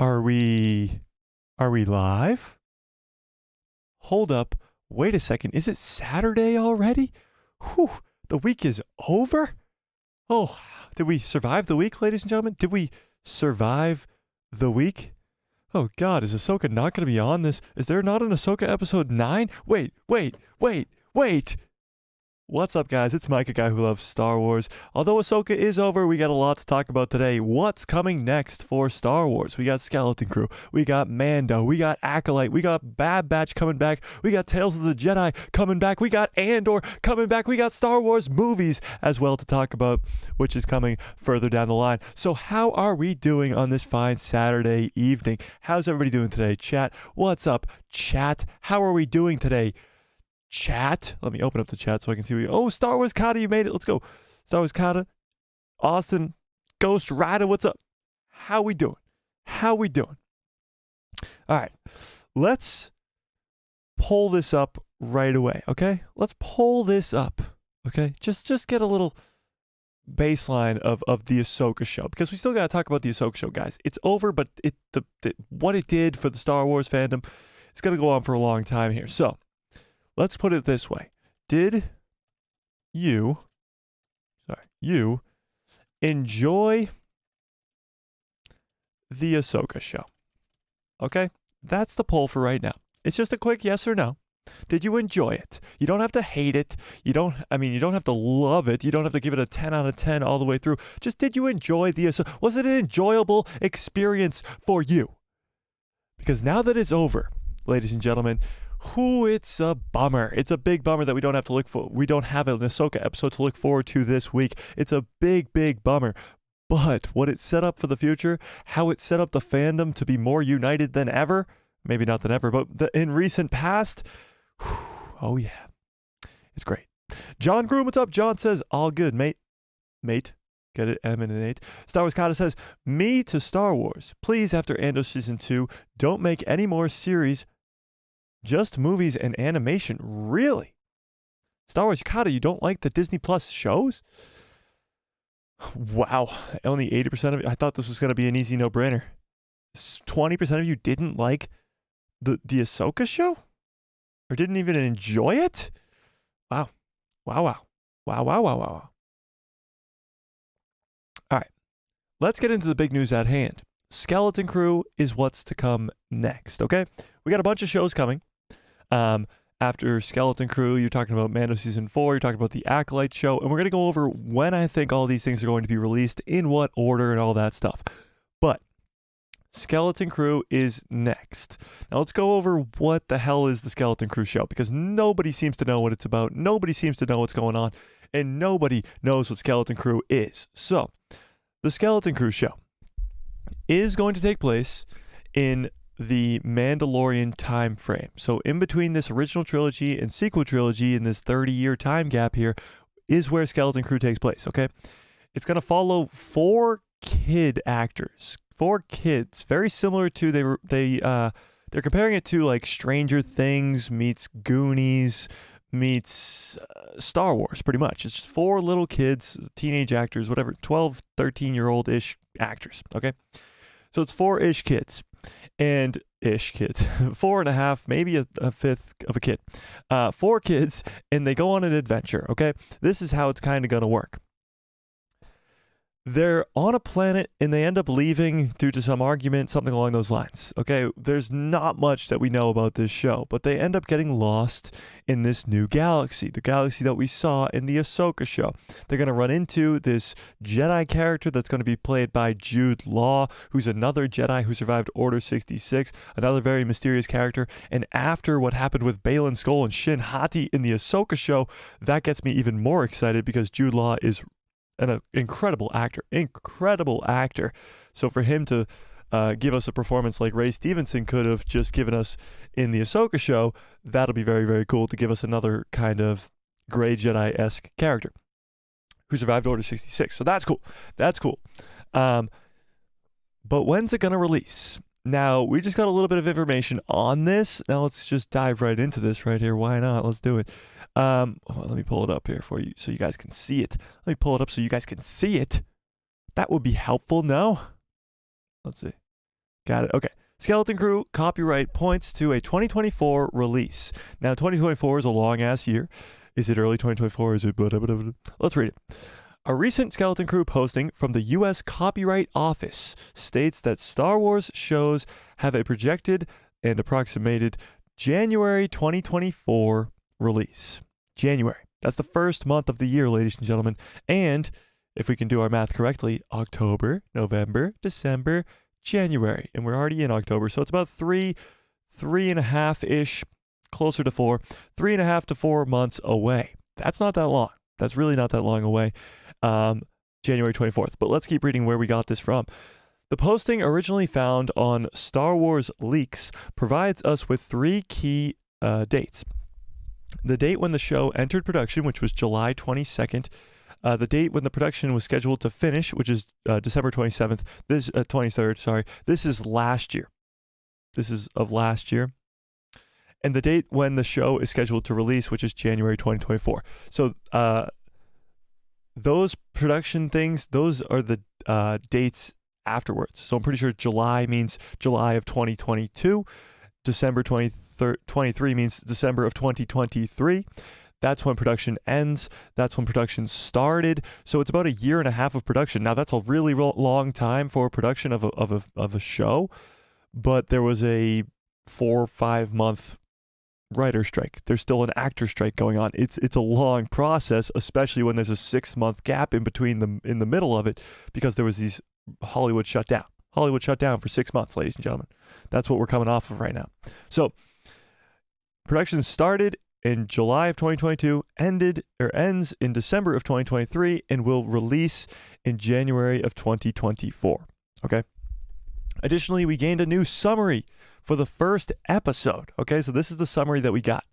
Are we live? Hold up. Wait a second. Is it Saturday already? Whew, the week is over? Oh, did we survive the week, ladies and gentlemen? Did we survive the week? Oh god, is Ahsoka not going to be on this? Is there not an Ahsoka episode 9? Wait. What's up, guys? It's Mike, a guy who loves Star Wars. Although Ahsoka is over, we got a lot to talk about today. What's coming next for Star Wars? We got Skeleton Crew, we got Mando, we got Acolyte, we got Bad Batch coming back, we got Tales of the Jedi coming back, we got Andor coming back, we got Star Wars movies as well to talk about, which is coming further down the line. So how are we doing on this fine Saturday evening? How's everybody doing today? Chat, what's up? Chat, how are we doing today? Chat. Let me open up the chat so I can see. Oh, Star Wars Kata, you made it. Let's go. Star Wars Kata, Austin, Ghost Rider, what's up? How we doing? All right, let's pull this up right away. Okay, let's pull this up. Okay, just get a little baseline of the Ahsoka show, because we still got to talk about the Ahsoka show, guys. It's over, but what it did for the Star Wars fandom, it's gonna go on for a long time here. So let's put it this way. Did you enjoy the Ahsoka show? Okay, that's the poll for right now. It's just a quick yes or no. Did you enjoy it? You don't have to hate it. You don't have to love it. You don't have to give it a 10 out of 10 all the way through. Just did you enjoy the Ahsoka? Was it an enjoyable experience for you? Because now that it's over, ladies and gentlemen, it's a bummer. It's a big bummer that we don't have an Ahsoka episode to look forward to this week. It's a big bummer. But what it set up for the future, how it set up the fandom to be more united than ever, maybe not than ever, but in recent past, oh yeah, it's great. John Groom, what's up? John says, all good, mate. Get it? M and an 8. Star Wars Kata says, me to Star Wars. Please, after Andor Season 2, don't make any more series, just movies and animation. Really? Star Wars Kata, you don't like the Disney Plus shows? Wow. Only 80% of you. I thought this was going to be an easy no-brainer. 20% of you didn't like the Ahsoka show? Or didn't even enjoy it? Wow. All right. Let's get into the big news at hand. Skeleton Crew is what's to come next, okay? We got a bunch of shows coming. After Skeleton Crew, you're talking about Mando Season 4, you're talking about the Acolyte show, and we're going to go over when I think all these things are going to be released, in what order, and all that stuff. But Skeleton Crew is next. Now let's go over what the hell is the Skeleton Crew show, because nobody seems to know what it's about, nobody seems to know what's going on, and nobody knows what Skeleton Crew is. So, the Skeleton Crew show is going to take place in the Mandalorian time frame. So in between this original trilogy and sequel trilogy, in this 30-year time gap here, is where Skeleton Crew takes place, okay? It's going to follow 4 kid actors. 4 kids, very similar to, they're comparing it to like Stranger Things meets Goonies meets Star Wars, pretty much. It's just 4 little kids, teenage actors, whatever, 12, 13-year-old-ish actors, okay? So it's 4-ish kids. And ish kids, 4.5, maybe a fifth of a kid, 4 kids, and they go on an adventure. Okay, this is how it's kind of gonna work. They're on a planet and they end up leaving due to some argument, something along those lines. Okay, there's not much that we know about this show, but they end up getting lost in this new galaxy, the galaxy that we saw in the Ahsoka show. They're going to run into this Jedi character that's going to be played by Jude Law, who's another Jedi who survived Order 66, another very mysterious character. And after what happened with Baylan Skoll and Shin Hati in the Ahsoka show, that gets me even more excited, because Jude Law is an incredible actor. So for him to give us a performance like Ray Stevenson could have just given us in the Ahsoka show, that'll be very, very cool to give us another kind of Grey Jedi-esque character who survived Order 66. So that's cool. But when's it going to release? Now, we just got a little bit of information on this. Now let's just dive right into this right here. Why not? Let's do it. Let me pull it up here for you so you guys can see it. That would be helpful, no? Let's see. Got it. Okay. Skeleton Crew copyright points to a 2024 release. Now, 2024 is a long-ass year. Is it early 2024? Is it... Let's read it. A recent Skeleton Crew posting from the U.S. Copyright Office states that Star Wars shows have a projected and approximated January 2024 release. January. That's the first month of the year, ladies and gentlemen. And if we can do our math correctly, October, November, December, January. And we're already in October. So it's about three and a half-ish, closer to 4, 3.5 to 4 months away. That's not that long. That's really not that long away. January 24th. But let's keep reading where we got this from. The posting, originally found on Star Wars Leaks, provides us with 3 key dates. The date when the show entered production, which was July 22nd. The date when the production was scheduled to finish, which is December 27th. 23rd, sorry. This is last year. This is of last year. And the date when the show is scheduled to release, which is January 2024. So those production things, those are the dates afterwards. So I'm pretty sure July means July of 2022. December 23 means December of 2023. That's when production ends. That's when production started. So it's about a year and a half of production. Now that's a really long time for production of a show, but there was a 4 or 5 month writer strike. There's still an actor strike going on. It's a long process, especially when there's a 6-month gap in between them in the middle of it, because there was these Hollywood shut down. Hollywood shut down for 6 months, ladies and gentlemen. That's what we're coming off of right now. So production started in July of 2022, ends in December of 2023, and will release in January of 2024. Okay. Additionally, we gained a new summary for the first episode. Okay, so this is the summary that we got.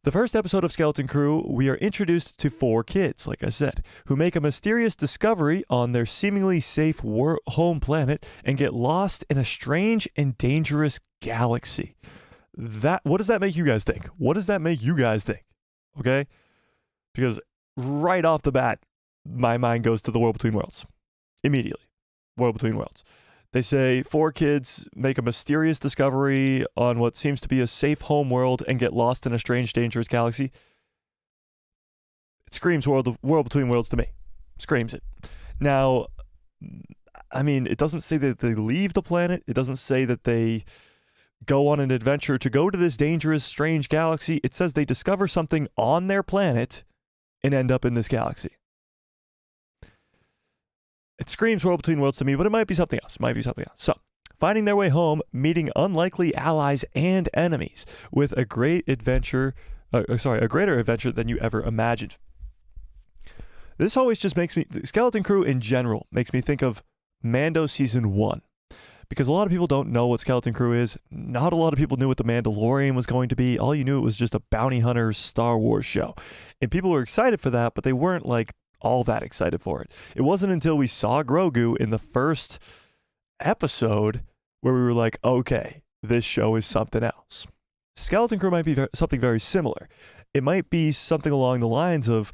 The first episode of Skeleton Crew, we are introduced to 4 kids, like I said, who make a mysterious discovery on their seemingly safe home planet and get lost in a strange and dangerous galaxy. What does that make you guys think? What does that make you guys think? Okay? Because right off the bat, my mind goes to the World Between Worlds. Immediately. World Between Worlds. They say 4 kids make a mysterious discovery on what seems to be a safe home world and get lost in a strange, dangerous galaxy. It screams World Between Worlds to me. Screams it. Now, I mean, it doesn't say that they leave the planet. It doesn't say that they go on an adventure to go to this dangerous, strange galaxy. It says they discover something on their planet and end up in this galaxy. It screams World Between Worlds to me, but it might be something else. So, finding their way home, meeting unlikely allies and enemies with a greater adventure than you ever imagined. This always just makes me, Skeleton Crew in general, makes me think of Mando Season 1. Because a lot of people don't know what Skeleton Crew is. Not a lot of people knew what The Mandalorian was going to be. All you knew it was just a bounty hunter Star Wars show. And people were excited for that, but they weren't like all that excited for it. It wasn't until we saw Grogu in the first episode where we were like, okay, this show is something else. Skeleton Crew might be something very similar. It might be something along the lines of,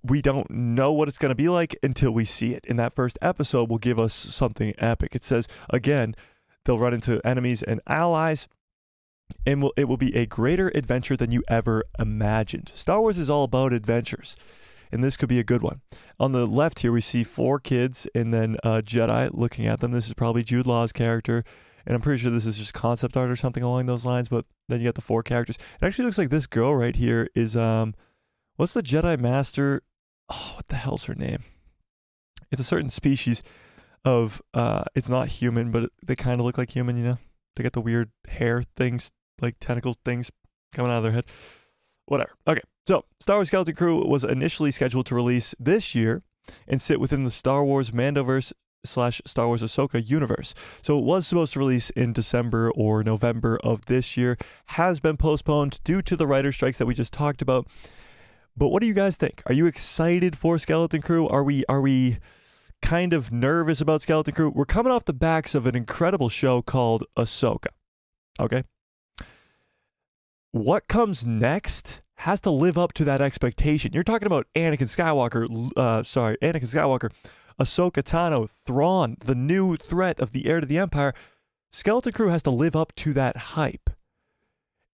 we don't know what it's going to be like until we see it. And that first episode will give us something epic. It says, again, they'll run into enemies and allies, and it will be a greater adventure than you ever imagined. Star Wars is all about adventures, and this could be a good one. On the left here, we see 4 kids and then a Jedi looking at them. This is probably Jude Law's character, and I'm pretty sure this is just concept art or something along those lines, but then you got the 4 characters. It actually looks like this girl right here is, what's the Jedi Master? Oh, what the hell's her name? It's a certain species of, it's not human, but they kind of look like human, you know? They got the weird hair things, like tentacle things coming out of their head. Whatever. Okay, so Star Wars Skeleton Crew was initially scheduled to release this year and sit within the Star Wars Mandoverse / Star Wars Ahsoka universe. So it was supposed to release in December or November of this year, has been postponed due to the writer strikes that we just talked about. But what do you guys think? Are you excited for Skeleton Crew? Are we kind of nervous about Skeleton Crew? We're coming off the backs of an incredible show called Ahsoka. Okay? What comes next has to live up to that expectation. You're talking about Anakin Skywalker, Ahsoka Tano, Thrawn, the new threat of the heir to the Empire. Skeleton Crew has to live up to that hype.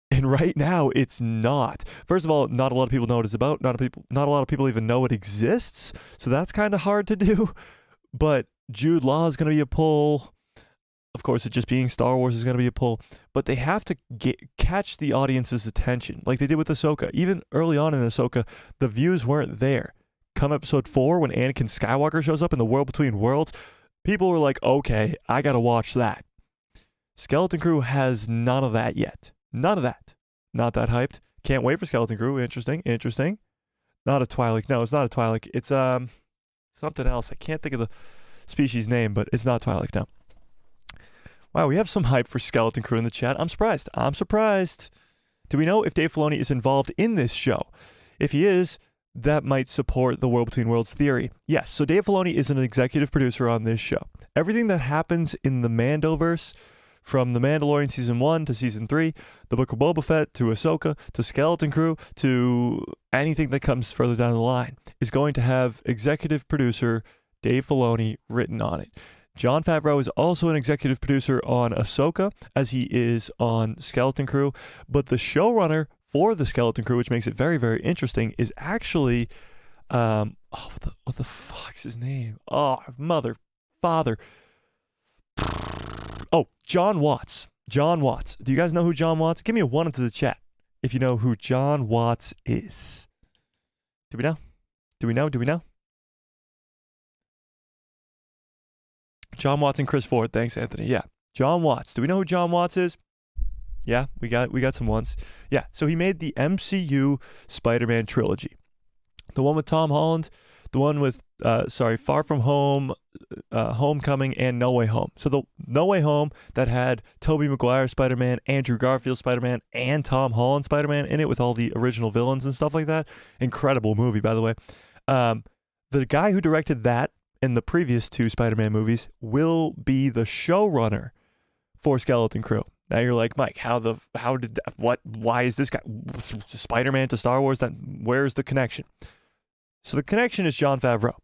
And right now, it's not. First of all, not a lot of people know what it's about. Not a lot of people even know it exists. So that's kind of hard to do. But Jude Law is going to be a pull. Of course, it just being Star Wars is going to be a pull. But they have to catch the audience's attention, like they did with Ahsoka. Even early on in Ahsoka, the views weren't there. Come episode 4, when Anakin Skywalker shows up in the World Between Worlds, people were like, okay, I got to watch that. Skeleton Crew has none of that yet. None of that. Not that hyped. Can't wait for Skeleton Crew. Interesting. Not a Twi'lek. No, it's not a Twi'lek. It's something else. I can't think of the species name, but it's not Twi'lek now. Wow, we have some hype for Skeleton Crew in the chat. I'm surprised. Do we know if Dave Filoni is involved in this show? If he is, that might support the World Between Worlds theory. Yes, so Dave Filoni is an executive producer on this show. Everything that happens in the Mandoverse, from The Mandalorian Season 1 to Season 3, The Book of Boba Fett to Ahsoka to Skeleton Crew to anything that comes further down the line, is going to have executive producer Dave Filoni written on it. Jon Favreau is also an executive producer on Ahsoka, as he is on Skeleton Crew, but the showrunner for the Skeleton Crew, which makes it very, very interesting, is actually, what the fuck's his name? Oh, father. Oh, John Watts. John Watts. Do you guys know who John Watts? Give me a 1 into the chat if you know who John Watts is. Do we know? John Watts and Chris Ford. Thanks, Anthony. Yeah. John Watts. Do we know who John Watts is? Yeah, we got some ones. Yeah, so he made the MCU Spider-Man trilogy. The one with Tom Holland, the one with, Far From Home, Homecoming, and No Way Home. So the No Way Home that had Tobey Maguire Spider-Man, Andrew Garfield Spider-Man, and Tom Holland Spider-Man in it with all the original villains and stuff like that. Incredible movie, by the way. The guy who directed that and the previous 2 Spider-Man movies will be the showrunner for Skeleton Crew. Now you're like, Mike, why is this guy Spider-Man to Star Wars? Where's the connection? So the connection is Jon Favreau.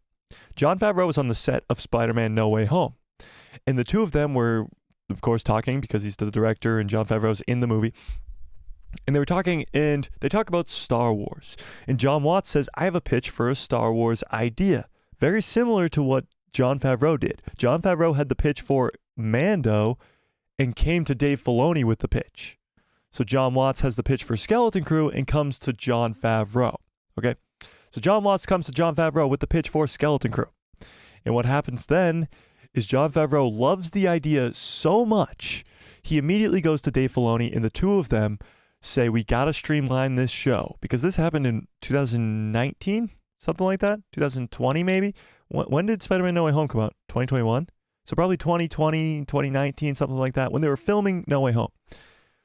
Jon Favreau was on the set of Spider-Man No Way Home. And the two of them were, of course, talking because he's the director and Jon Favreau's in the movie. And they were talking, and they talk about Star Wars. And John Watts says, I have a pitch for a Star Wars idea. Very similar to what Jon Favreau did. Jon Favreau had the pitch for Mando and came to Dave Filoni with the pitch. So John Watts has the pitch for Skeleton Crew and comes to Jon Favreau. Okay? So John Watts comes to Jon Favreau with the pitch for Skeleton Crew. And what happens then is Jon Favreau loves the idea so much, he immediately goes to Dave Filoni, and the two of them say, we got to streamline this show. Because this happened in 2019, something like that? 2020 maybe? When did Spider-Man No Way Home come out? 2021? So probably 2020, 2019, something like that, when they were filming No Way Home.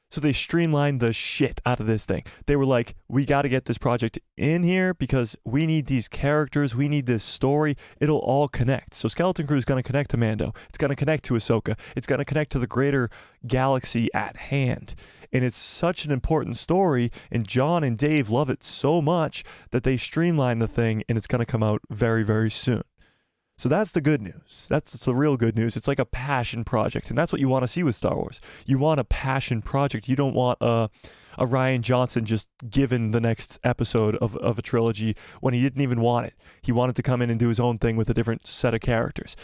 So they streamlined the shit out of this thing. They were like, we got to get this project in here because we need these characters. We need this story. It'll all connect. So Skeleton Crew is going to connect to Mando. It's going to connect to Ahsoka. It's going to connect to the greater galaxy at hand. And it's such an important story. And John and Dave love it so much that they streamline the thing, and it's going to come out very, very soon. So that's the good news. That's the real good news. It's like a passion project. And that's what you want to see with Star Wars. You want a passion project. You don't want a Rian Johnson just given the next episode of a trilogy when he didn't even want it. He wanted to come in and do his own thing with a different set of characters.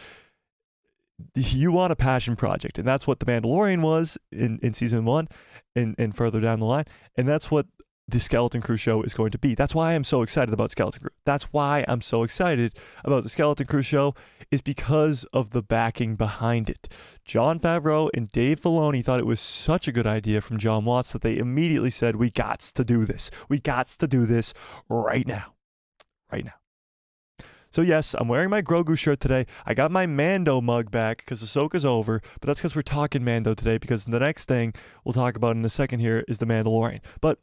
You want a passion project. And that's what The Mandalorian was in season 1 and further down the line. And that's what the Skeleton Crew show is going to be. That's why I'm so excited about Skeleton Crew. That's why I'm so excited about the Skeleton Crew show, is because of the backing behind it. Jon Favreau and Dave Filoni thought it was such a good idea from John Watts that they immediately said, we gots to do this. We gots to do this right now. Right now. So yes, I'm wearing my Grogu shirt today. I got my Mando mug back because Ahsoka's over, but that's because we're talking Mando today, because the next thing we'll talk about in a second here is the Mandalorian. But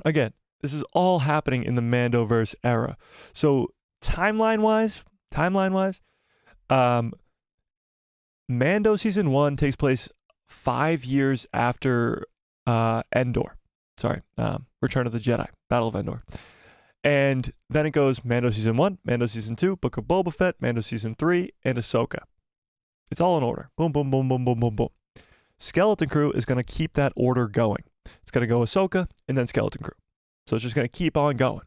again, this is all happening in the Mandoverse era. So timeline-wise, Mando Season 1 takes place 5 years after Endor. Return of the Jedi, Battle of Endor. And then it goes Mando Season 1, Mando Season 2, Book of Boba Fett, Mando Season 3, and Ahsoka. It's all in order. Boom, boom, boom, boom, boom, boom, boom. Skeleton Crew is going to keep that order going. It's going to go Ahsoka and then Skeleton Crew. So it's just going to keep on going.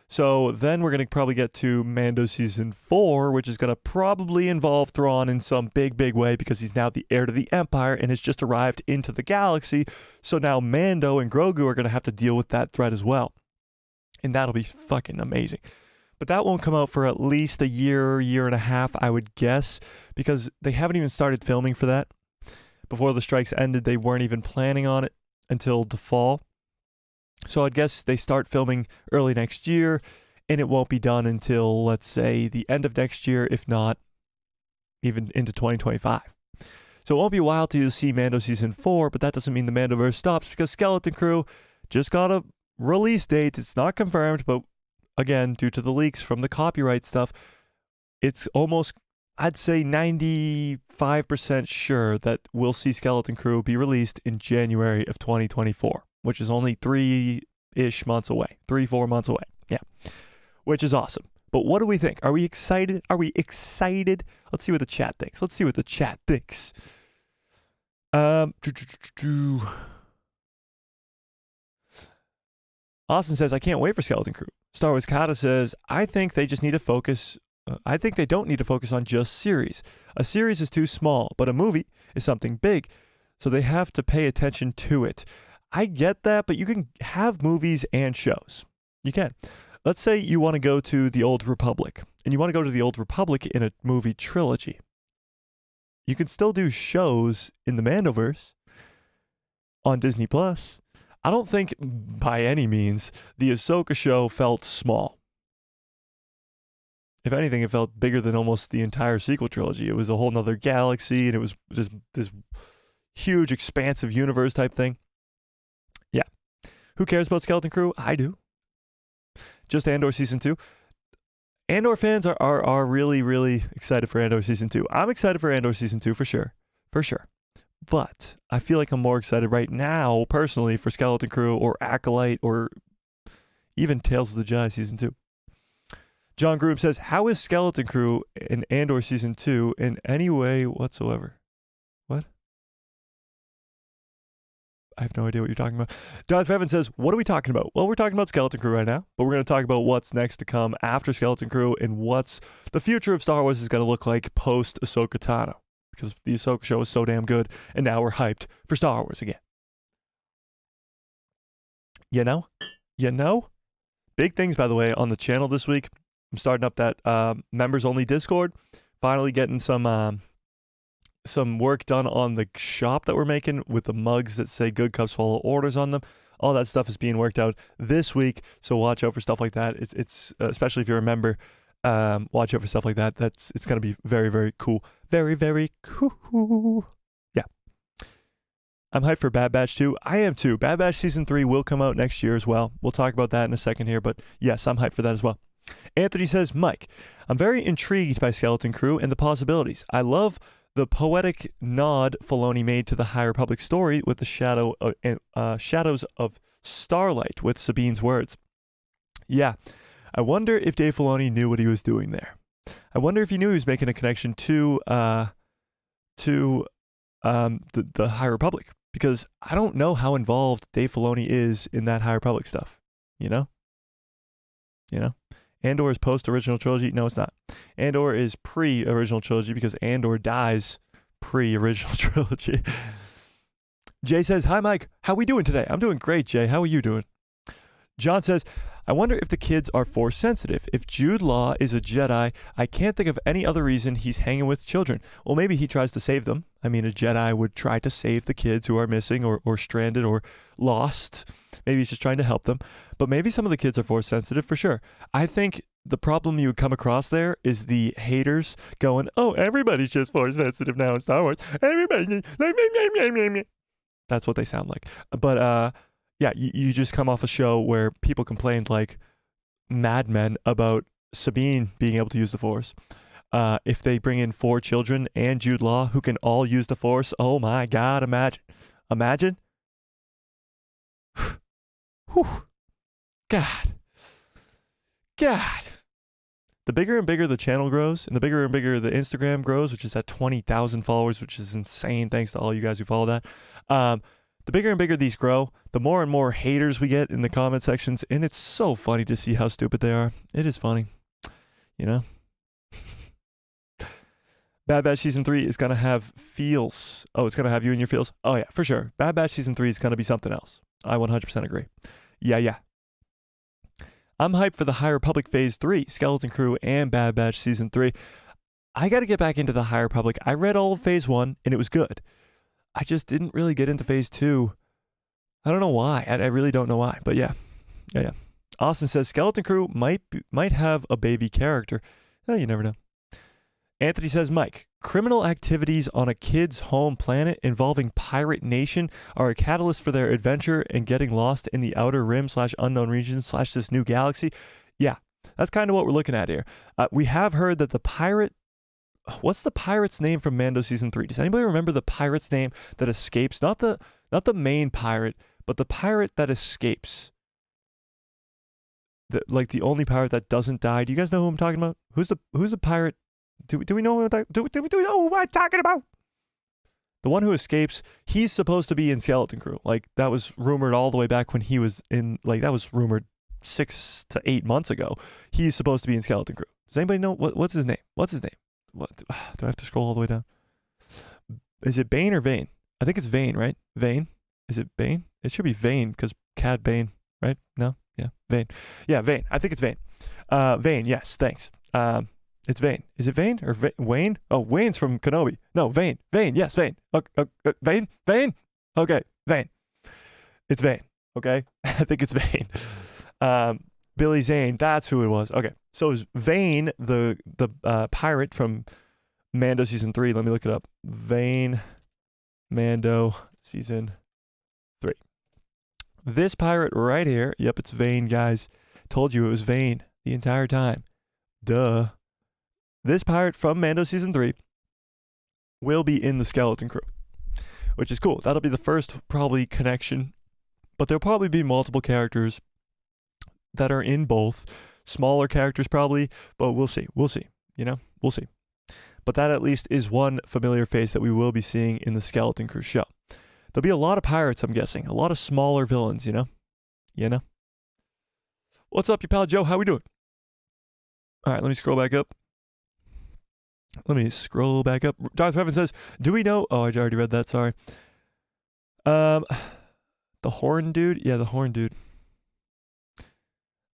So then we're going to probably get to Mando Season 4, which is going to probably involve Thrawn in some big, big way because he's now the heir to the Empire and has just arrived into the galaxy. So now Mando and Grogu are going to have to deal with that threat as well. And that'll be fucking amazing. But that won't come out for at least a year, year and a half, I would guess, because they haven't even started filming for that. Before the strikes ended, they weren't even planning on it until the fall. So I'd guess they start filming early next year, and it won't be done until, let's say, the end of next year, if not even into 2025. So it won't be a while till you see Mando Season 4, but that doesn't mean the Mandoverse stops, because Skeleton Crew just got a release date. It's not confirmed, but again, due to the leaks from the copyright stuff, it's almost, I'd say 95% sure that we'll see Skeleton Crew be released in January of 2024, which is only 3-ish months away, 3-4 months away. Yeah, which is awesome. But what do we think? Are we excited? Are we excited? Let's see what the chat thinks. Let's see what the chat thinks. Austin says, I can't wait for Skeleton Crew. Star Wars Kata says, I think they just need to focus. I think they don't need to focus on just series. A series is too small, but a movie is something big, so they have to pay attention to it. I get that, but you can have movies and shows. You can. Let's say you want to go to the Old Republic, and you want to go to the Old Republic in a movie trilogy. You can still do shows in the Mandoverse on Disney+. I don't think, by any means, the Ahsoka show felt small. If anything, it felt bigger than almost the entire sequel trilogy. It was a whole nother galaxy, and it was just this huge, expansive universe type thing. Yeah. Who cares about Skeleton Crew? I do. Just Andor Season 2. Andor fans are really, really excited for Andor Season 2. I'm excited for Andor Season 2 for sure. For sure. But I feel like I'm more excited right now, personally, for Skeleton Crew or Acolyte or even Tales of the Jedi Season 2. John Groom says, how is Skeleton Crew in Andor Season 2 in any way whatsoever? What? I have no idea what you're talking about. Darth Evan says, what are we talking about? Well, we're talking about Skeleton Crew right now, but we're going to talk about what's next to come after Skeleton Crew and what's the future of Star Wars is going to look like post Ahsoka Tano. Because the Ahsoka show is so damn good, and now we're hyped for Star Wars again. You know? Big things, by the way, on the channel this week. I'm starting up that members-only Discord. Finally getting some work done on the shop that we're making with the mugs that say Good Cups Follow Orders on them. All that stuff is being worked out this week, so watch out for stuff like that. It's especially if you're a member. Watch out for stuff like that. It's going to be very, very cool. Very, very cool. Yeah. I'm hyped for Bad Batch 2. I am too. Bad Batch Season 3 will come out next year as well. We'll talk about that in a second here, but yes, I'm hyped for that as well. Anthony says, Mike, I'm very intrigued by Skeleton Crew and the possibilities. I love the poetic nod Filoni made to the High Republic story with the shadows of starlight with Sabine's words. Yeah. I wonder if Dave Filoni knew what he was doing there. I wonder if he knew he was making a connection to the High Republic, because I don't know how involved Dave Filoni is in that High Republic stuff. You know? Andor is post-original trilogy. No, it's not. Andor is pre-original trilogy because Andor dies pre-original trilogy. Jay says, hi, Mike. How we doing today? I'm doing great, Jay. How are you doing? John says, I wonder if the kids are Force sensitive. If Jude Law is a Jedi, I can't think of any other reason he's hanging with children. Well, maybe he tries to save them. I mean, a Jedi would try to save the kids who are missing or stranded or lost. Maybe he's just trying to help them. But maybe some of the kids are Force sensitive for sure. I think the problem you would come across there is the haters going, oh, everybody's just Force sensitive now in Star Wars. Everybody. That's what they sound like. But, yeah, you just come off a show where people complained like madmen about Sabine being able to use the Force. If they bring in 4 children and Jude Law who can all use the Force, oh my God, imagine? Whew. God. God. The bigger and bigger the channel grows, and the bigger and bigger the Instagram grows, which is at 20,000 followers, which is insane. Thanks to all you guys who follow that. The bigger and bigger these grow, the more and more haters we get in the comment sections, and it's so funny to see how stupid they are. It is funny, you know. Bad Batch Season 3 is going to have feels. Oh, it's going to have you in your feels? Oh, yeah, for sure. Bad Batch Season 3 is going to be something else. I 100% agree. Yeah. I'm hyped for the High Republic Phase 3, Skeleton Crew, and Bad Batch Season 3. I got to get back into the High Republic. I read all of Phase 1, and it was good. I just didn't really get into Phase 2. I don't know why. I really don't know why, but yeah. Austin says Skeleton Crew might have a baby character. You never know. Anthony says, Mike, criminal activities on a kid's home planet involving Pirate Nation are a catalyst for their adventure and getting lost in the outer rim / unknown regions / this new galaxy. Yeah, that's kind of what we're looking at here. We have heard that the pirate... What's the pirate's name from Mando Season 3? Does anybody remember the pirate's name that escapes? Not the main pirate, but the pirate that escapes. Like the only pirate that doesn't die. Do you guys know who I'm talking about? Who's the pirate? Do we know who we know who I'm talking about? The one who escapes, he's supposed to be in Skeleton Crew. Like, that was rumored all the way back when he was in, like, that was rumored 6 to 8 months ago. He's supposed to be in Skeleton Crew. Does anybody know what's his name? What's his name? What do I have to scroll all the way down? Is it Bane or Vane? I think it's Vane, right? Vane? Is it Bane? It should be Vane because Cad Bane, right? No? Yeah, Vane. Yeah, Vane. I think it's Vane. Vane, yes, thanks. It's Vane. Is it Vane or Wayne? Oh, Wayne's from Kenobi. No, Vane. Yes, Vane. Vane? Okay, Vane. It's Vane, okay? I think it's Vane. Billy Zane, that's who it was. Okay, so is Vane the pirate from Mando Season 3? Let me look it up. Vane, Mando Season 3. This pirate right here. Yep, it's Vane, guys. Told you it was Vane the entire time. Duh. This pirate from Mando Season 3 will be in the Skeleton Crew, which is cool. That'll be the first probably connection, but there'll probably be multiple characters that are in both. Smaller characters probably, but we'll see. We'll see. We'll see. But that at least is one familiar face that we will be seeing in the Skeleton Crew show. There'll be a lot of pirates, I'm guessing. A lot of smaller villains, you know? What's up, your pal Joe? How we doing? All right, let me scroll back up. Darth Revan says, do we know... Oh, I already read that, sorry. The horn dude? Yeah, the horn dude.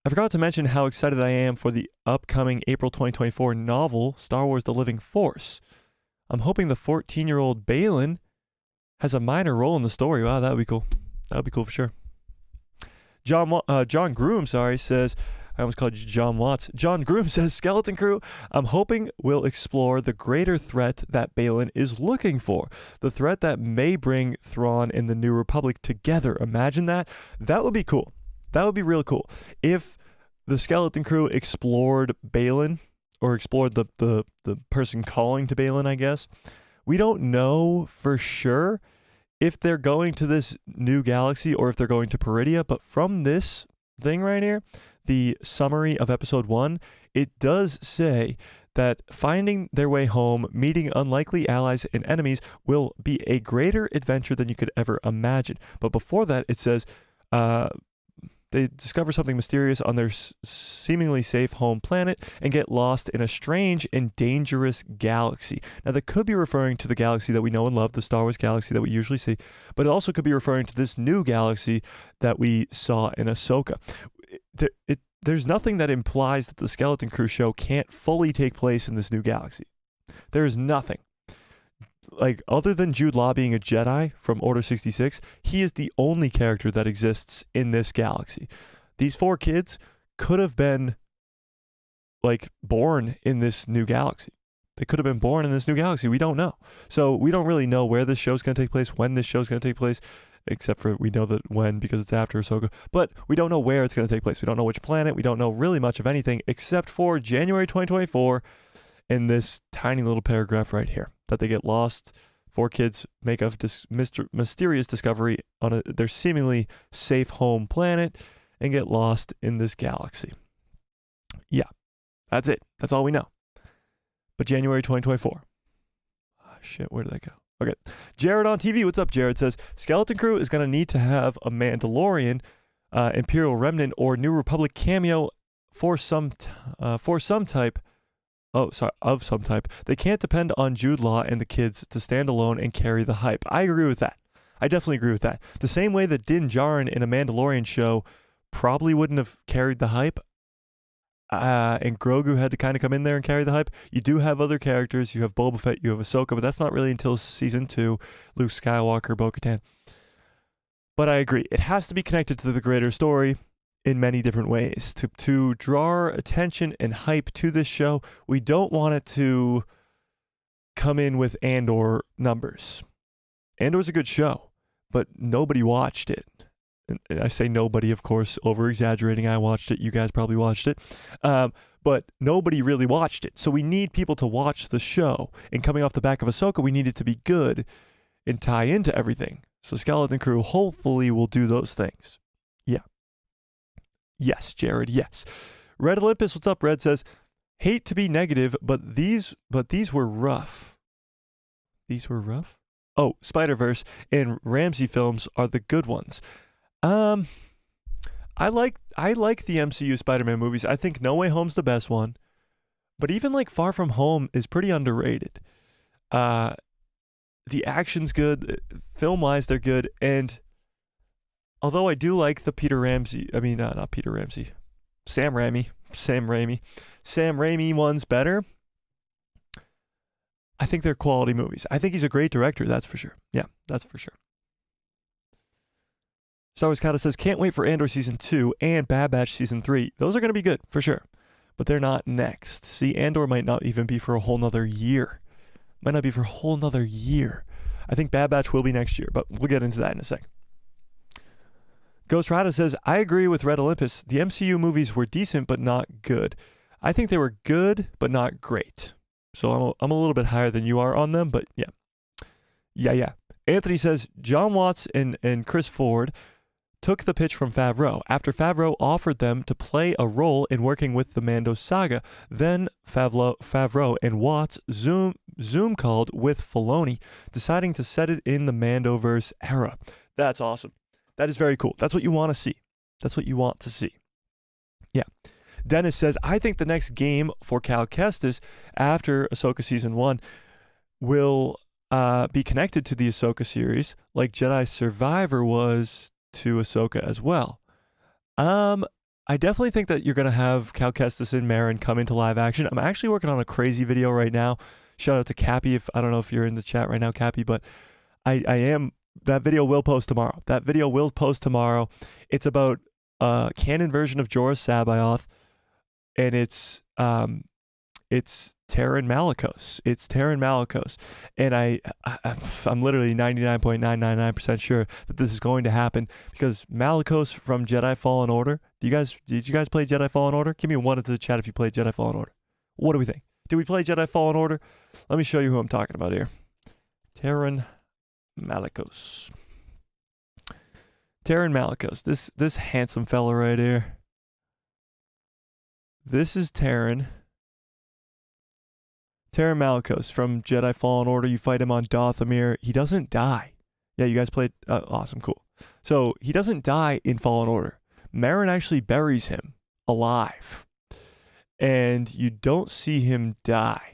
I forgot to mention how excited I am for the upcoming April 2024 novel, Star Wars The Living Force. I'm hoping the 14-year-old Baylan has a minor role in the story. Wow, that would be cool. That would be cool for sure. John Groom, says... I almost called you John Watts. John Groom says, Skeleton Crew, I'm hoping we'll explore the greater threat that Baylan is looking for. The threat that may bring Thrawn and the New Republic together. Imagine that. That would be cool. That would be real cool. If the Skeleton Crew explored Baylan, or explored the person calling to Baylan, I guess. We don't know for sure if they're going to this new galaxy or if they're going to Peridia, but from this thing right here, the summary of episode 1, it does say that finding their way home, meeting unlikely allies and enemies will be a greater adventure than you could ever imagine. But before that, it says they discover something mysterious on their seemingly safe home planet and get lost in a strange and dangerous galaxy. Now, that could be referring to the galaxy that we know and love, the Star Wars galaxy that we usually see, but it also could be referring to this new galaxy that we saw in Ahsoka. There's nothing that implies that the Skeleton Crew show can't fully take place in this new galaxy. There's nothing. Like, other than Jude Law being a Jedi from Order 66, he is the only character that exists in this galaxy. These 4 kids could have been, like, born in this new galaxy. They could have been born in this new galaxy. We don't know. So we don't really know where this show's going to take place, when this show's going to take place, except for we know that when, because it's after Ahsoka. But we don't know where it's going to take place. We don't know which planet. We don't know really much of anything except for January 2024 in this tiny little paragraph right here, that they get lost. 4 kids make a mysterious discovery on their seemingly safe home planet and get lost in this galaxy. Yeah, that's it. That's all we know. But January 2024. Oh, shit, where did that go? Okay. Jared on TV. What's up, Jared? Says, Skeleton Crew is going to need to have a Mandalorian, Imperial Remnant, or New Republic cameo for some type. Of some type. They can't depend on Jude Law and the kids to stand alone and carry the hype. I agree with that. I definitely agree with that. The same way that Din Djarin in a Mandalorian show probably wouldn't have carried the hype, and Grogu had to kind of come in there and carry the hype. You do have other characters. You have Boba Fett, you have Ahsoka, but that's not really until season 2, Luke Skywalker, Bo-Katan. But I agree. It has to be connected to the greater story in many different ways. To draw attention and hype to this show, we don't want it to come in with Andor numbers. Andor's a good show, but nobody watched it. And I say nobody, of course, over-exaggerating. I watched it. You guys probably watched it. But nobody really watched it. So we need people to watch the show. And coming off the back of Ahsoka, we need it to be good and tie into everything. So Skeleton Crew hopefully will do those things. Yeah. Yes, Jared, yes. Red Olympus, what's up? Red says, hate to be negative, but these were rough. These were rough? Oh, Spider-Verse and Ramsey films are the good ones. I like the MCU Spider-Man movies. I think No Way Home's the best one. But even like Far From Home is pretty underrated. The action's good. Film-wise, they're good. And although I do like the Sam Raimi one's better, I think they're quality movies. I think he's a great director, that's for sure. Yeah, that's for sure. Star Wars Kata says, can't wait for Andor Season 2 and Bad Batch Season 3. Those are going to be good, for sure. But they're not next. See, Andor might not even be for a whole nother year. I think Bad Batch will be next year, but we'll get into that in a sec. Ghost Rider says, I agree with Red Olympus. The MCU movies were decent, but not good. I think they were good, but not great. So I'm a little bit higher than you are on them, but yeah. Yeah. Anthony says, John Watts and Chris Ford took the pitch from Favreau. After Favreau offered them to play a role in working with the Mando saga, then Favreau and Watts Zoom called with Filoni, deciding to set it in the Mandoverse era. That's awesome. That is very cool. That's what you want to see. Yeah. Dennis says, I think the next game for Cal Kestis after Ahsoka Season 1 will be connected to the Ahsoka series like Jedi Survivor was to Ahsoka as well. I definitely think that you're going to have Cal Kestis and Marin come into live action. I'm actually working on a crazy video right now. Shout out to Cappy. I don't know if you're in the chat right now, Cappy, but I am. That video will post tomorrow. It's about a canon version of Jorah Sabaoth, and it's Terran Malicos. And I'm literally 99.999% sure that this is going to happen because Malicos from Jedi Fallen Order. Did you guys play Jedi Fallen Order? Give me a 1 into the chat if you played Jedi Fallen Order. What do we think? Did we play Jedi Fallen Order? Let me show you who I'm talking about here. Terran Malicos. This handsome fella right here. This is Terran Malicos from Jedi Fallen Order. You fight him on Dothamir. He doesn't die. Yeah, you guys played. Awesome, cool. So he doesn't die in Fallen Order. Marin actually buries him alive, and you don't see him die.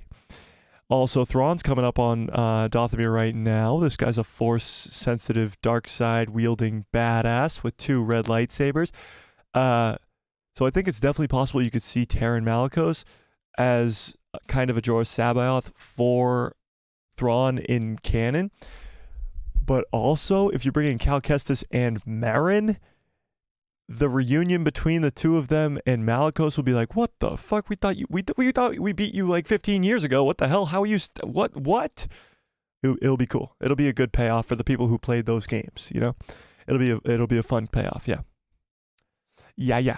Also, Thrawn's coming up on Dothamir right now. This guy's a Force-sensitive, dark side-wielding badass with 2 red lightsabers. So I think it's definitely possible you could see Terran Malicos as kind of a Jorah Sabaoth for Thrawn in canon. But also, if you bring in Cal Kestis and Marin, the reunion between the two of them and Malicos will be like, what the fuck? We thought we beat you like 15 years ago. What the hell? How are you? What? It'll be cool. It'll be a good payoff for the people who played those games. You know, it'll be a fun payoff. Yeah.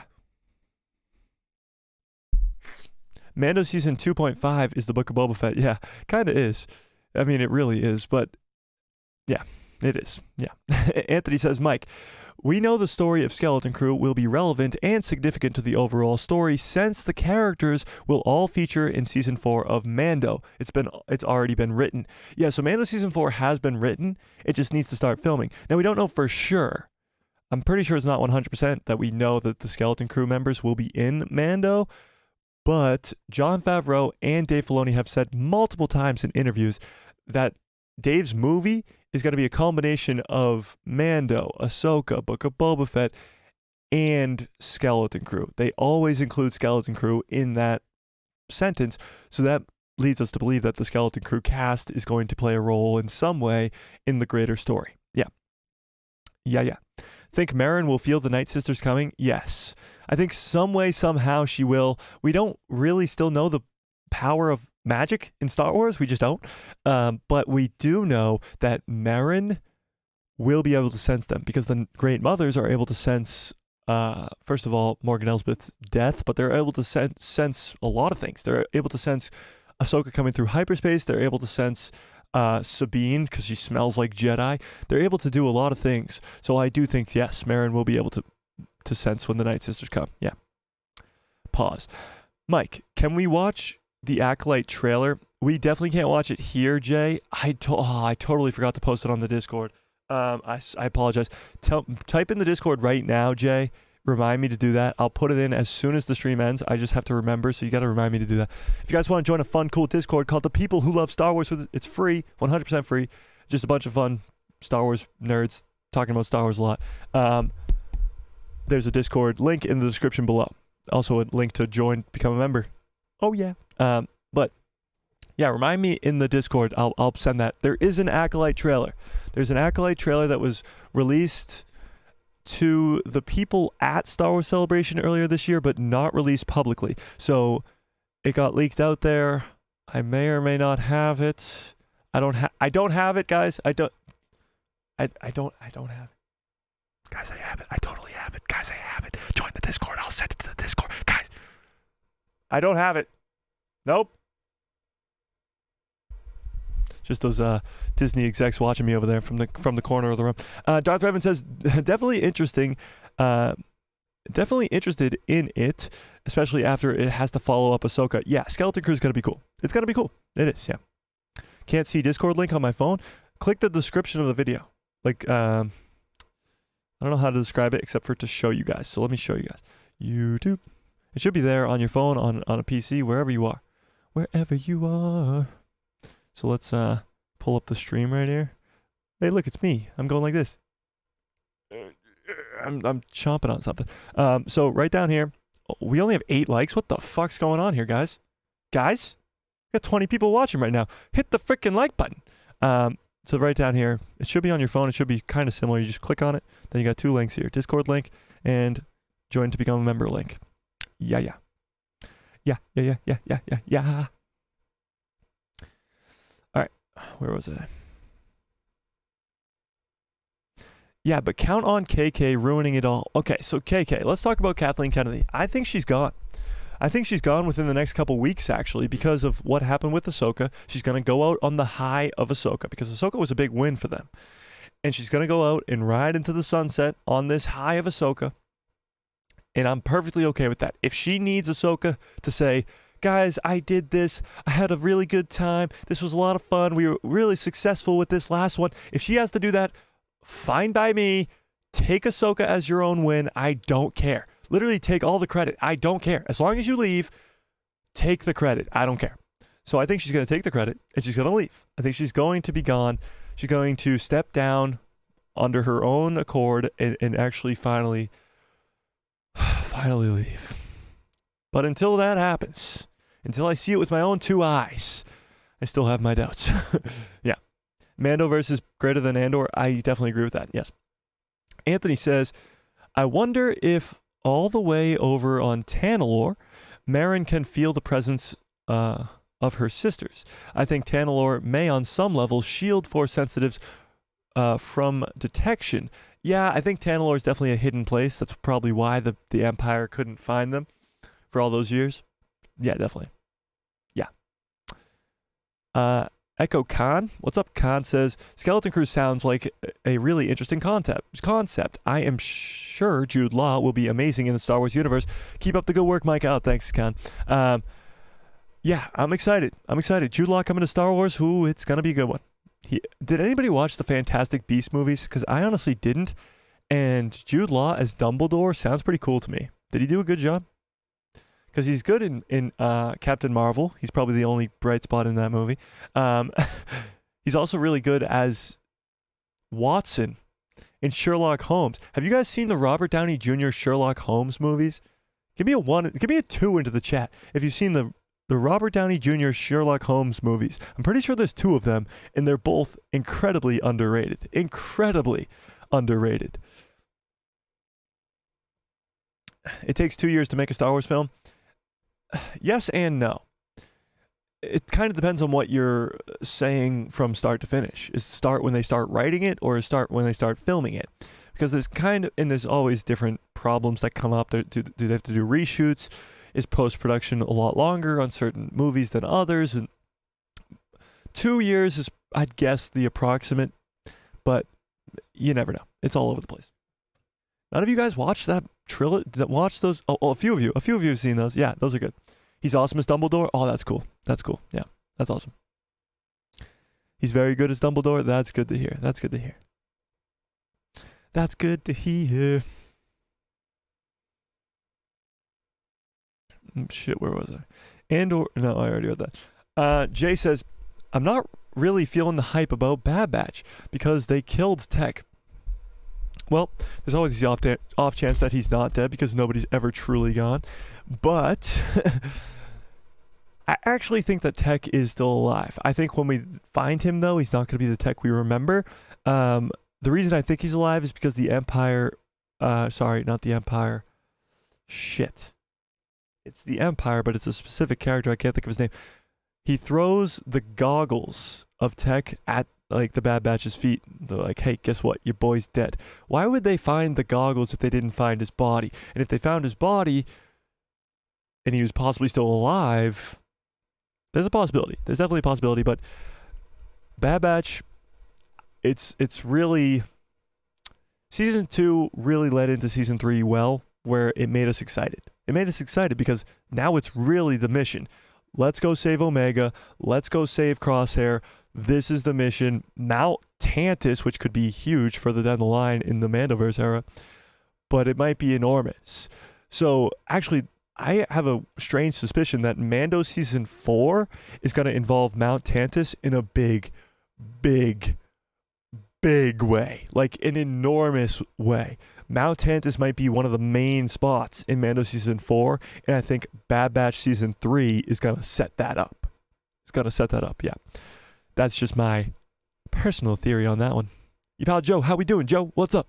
Mando season 2.5 is the Book of Boba Fett. Yeah, kind of is. I mean, it really is. But yeah, it is. Yeah. Anthony says, Mike, We know the story of Skeleton Crew will be relevant and significant to the overall story since the characters will all feature in season 4 of Mando. It's already been written. Yeah, so Mando season 4 has been written. It just needs to start filming. Now we don't know for sure. I'm pretty sure it's not 100% that we know that the Skeleton Crew members will be in Mando, but Jon Favreau and Dave Filoni have said multiple times in interviews that Dave's movie is going to be a combination of Mando, Ahsoka, Book of Boba Fett, and Skeleton Crew. They always include Skeleton Crew in that sentence, so that leads us to believe that the Skeleton Crew cast is going to play a role in some way in the greater story. Yeah. Think Merrin will feel the Night Sisters coming? Yes. I think some way, somehow she will. We don't really still know the power of magic in Star Wars. We just don't. But we do know that Merrin will be able to sense them because the Great Mothers are able to sense, first of all, Morgan Elsbeth's death, but they're able to sense a lot of things. They're able to sense Ahsoka coming through hyperspace. They're able to sense Sabine because she smells like Jedi. They're able to do a lot of things. So I do think, yes, Merrin will be able to sense when the Night Sisters come. Yeah. Pause. Mike, can we watch the Acolyte trailer? We definitely can't watch it here, Jay. I totally forgot to post it on the Discord. I apologize. Type in the Discord right now, Jay. Remind me to do that. I'll put it in as soon as the stream ends. I just have to remember, so you got to remind me to do that. If you guys want to join a fun, cool Discord called The People Who Love Star Wars, it's free, 100% free. Just a bunch of fun Star Wars nerds talking about Star Wars a lot. There's a Discord link in the description below. Also a link to join, become a member. Oh, yeah. But yeah, remind me in the Discord. I'll send that. There is an Acolyte trailer. There's an Acolyte trailer that was released to the people at Star Wars Celebration earlier this year, but not released publicly. So it got leaked out there. I may or may not have it. I don't have it, guys. I don't have it. Guys, I have it. I totally have it. Guys, I have it. Join the Discord. I'll send it to the Discord. Guys, I don't have it. Nope. Just those Disney execs watching me over there from the corner of the room. Darth Revan says, definitely interesting. Definitely interested in it, especially after it has to follow up Ahsoka. Yeah, Skeleton Crew is going to be cool. It's going to be cool. It is, yeah. Can't see Discord link on my phone? Click the description of the video. Like, I don't know how to describe it except for to show you guys. So let me show you guys. YouTube. It should be there on your phone, on a PC, wherever you are. Wherever you are. So let's pull up the stream right here. Hey, look, it's me. I'm going like this. I'm chomping on something. So right down here, we only have 8 likes. What the fuck's going on here, guys? Guys? We got 20 people watching right now. Hit the freaking like button. So right down here, it should be on your phone. It should be kind of similar. You just click on it. Then you got 2 links here. Discord link and join to become a member link. Yeah. All right. Where was I? Yeah, but count on KK ruining it all. Okay, so KK, let's talk about Kathleen Kennedy. I think she's gone. I think she's gone within the next couple weeks, actually, because of what happened with Ahsoka. She's going to go out on the high of Ahsoka, because Ahsoka was a big win for them. And she's going to go out and ride into the sunset on this high of Ahsoka. And I'm perfectly okay with that. If she needs Ahsoka to say, guys, I did this. I had a really good time. This was a lot of fun. We were really successful with this last one. If she has to do that, fine by me. Take Ahsoka as your own win. I don't care. Literally take all the credit. I don't care. As long as you leave, take the credit. I don't care. So I think she's going to take the credit and she's going to leave. I think she's going to be gone. She's going to step down under her own accord and actually finally leave. But until that happens, until I see it with my own 2 eyes, I still have my doubts. Yeah. Mando versus greater than Andor. I definitely agree with that. Yes. Anthony says, I wonder if all the way over on Tanalorr, Merrin can feel the presence of her sisters. I think Tanalorr may on some level shield Force sensitives from detection. Yeah, I think Tanalorr is definitely a hidden place. That's probably why the Empire couldn't find them for all those years. Yeah, definitely. Yeah. Echo Khan, what's up? Khan says Skeleton Crew sounds like a really interesting concept. I am sure Jude Law will be amazing in the Star Wars universe. Keep up the good work, Mike. Out, thanks, Khan. Yeah, I'm excited. Jude Law coming to Star Wars. Ooh, it's gonna be a good one. Did anybody watch the Fantastic Beasts movies? Because I honestly didn't. And Jude Law as Dumbledore sounds pretty cool to me. Did he do a good job? Because he's good in Captain Marvel. He's probably the only bright spot in that movie. He's also really good as Watson in Sherlock Holmes. Have you guys seen the Robert Downey Jr. Sherlock Holmes movies? Give me a 2 into the chat if you've seen the Robert Downey Jr. Sherlock Holmes movies. I'm pretty sure there's 2 of them, and they're both incredibly underrated. It takes 2 years to make a Star Wars film. Yes and no. It kind of depends on what you're saying from start to finish. Is start when they start writing it, or start when they start filming it? Because there's always different problems that come up. Do they have to do reshoots? Is post-production a lot longer on certain movies than others? And 2 years is, I'd guess, the approximate, but you never know. It's all over the place. None of you guys watched that trilogy? Watch those? Oh, a few of you have seen those. Yeah, those are good. He's awesome as Dumbledore. Oh, that's cool. Yeah, that's awesome. He's very good as Dumbledore. That's good to hear. Shit, where was I? No, I already read that. Jay says, I'm not really feeling the hype about Bad Batch because they killed Tech. Well, there's always the off chance that he's not dead because nobody's ever truly gone. But I actually think that Tech is still alive. I think when we find him, though, he's not going to be the Tech we remember. The reason I think he's alive is because the Empire... sorry, not the Empire. Shit. It's the Empire, but it's a specific character. I can't think of his name. He throws the goggles of Tech at like the Bad Batch's feet. They're like, hey, guess what? Your boy's dead. Why would they find the goggles if they didn't find his body? And if they found his body and he was possibly still alive, there's a possibility. There's definitely a possibility, but Bad Batch, it's really... Season 2 really led into Season 3 well, where it made us excited. It made us excited because now it's really the mission. Let's go save Omega. Let's go save Crosshair. This is the mission. Mount Tantus, which could be huge further down the line in the Mandoverse era, but it might be enormous. So actually, I have a strange suspicion that Mando Season 4 is going to involve Mount Tantus in a big way. Like an enormous way. Mount Tantus might be one of the main spots in Mando Season 4, and I think Bad Batch Season 3 is going to set that up. Yeah. That's just my personal theory on that one. You pal Joe, how we doing? Joe, what's up?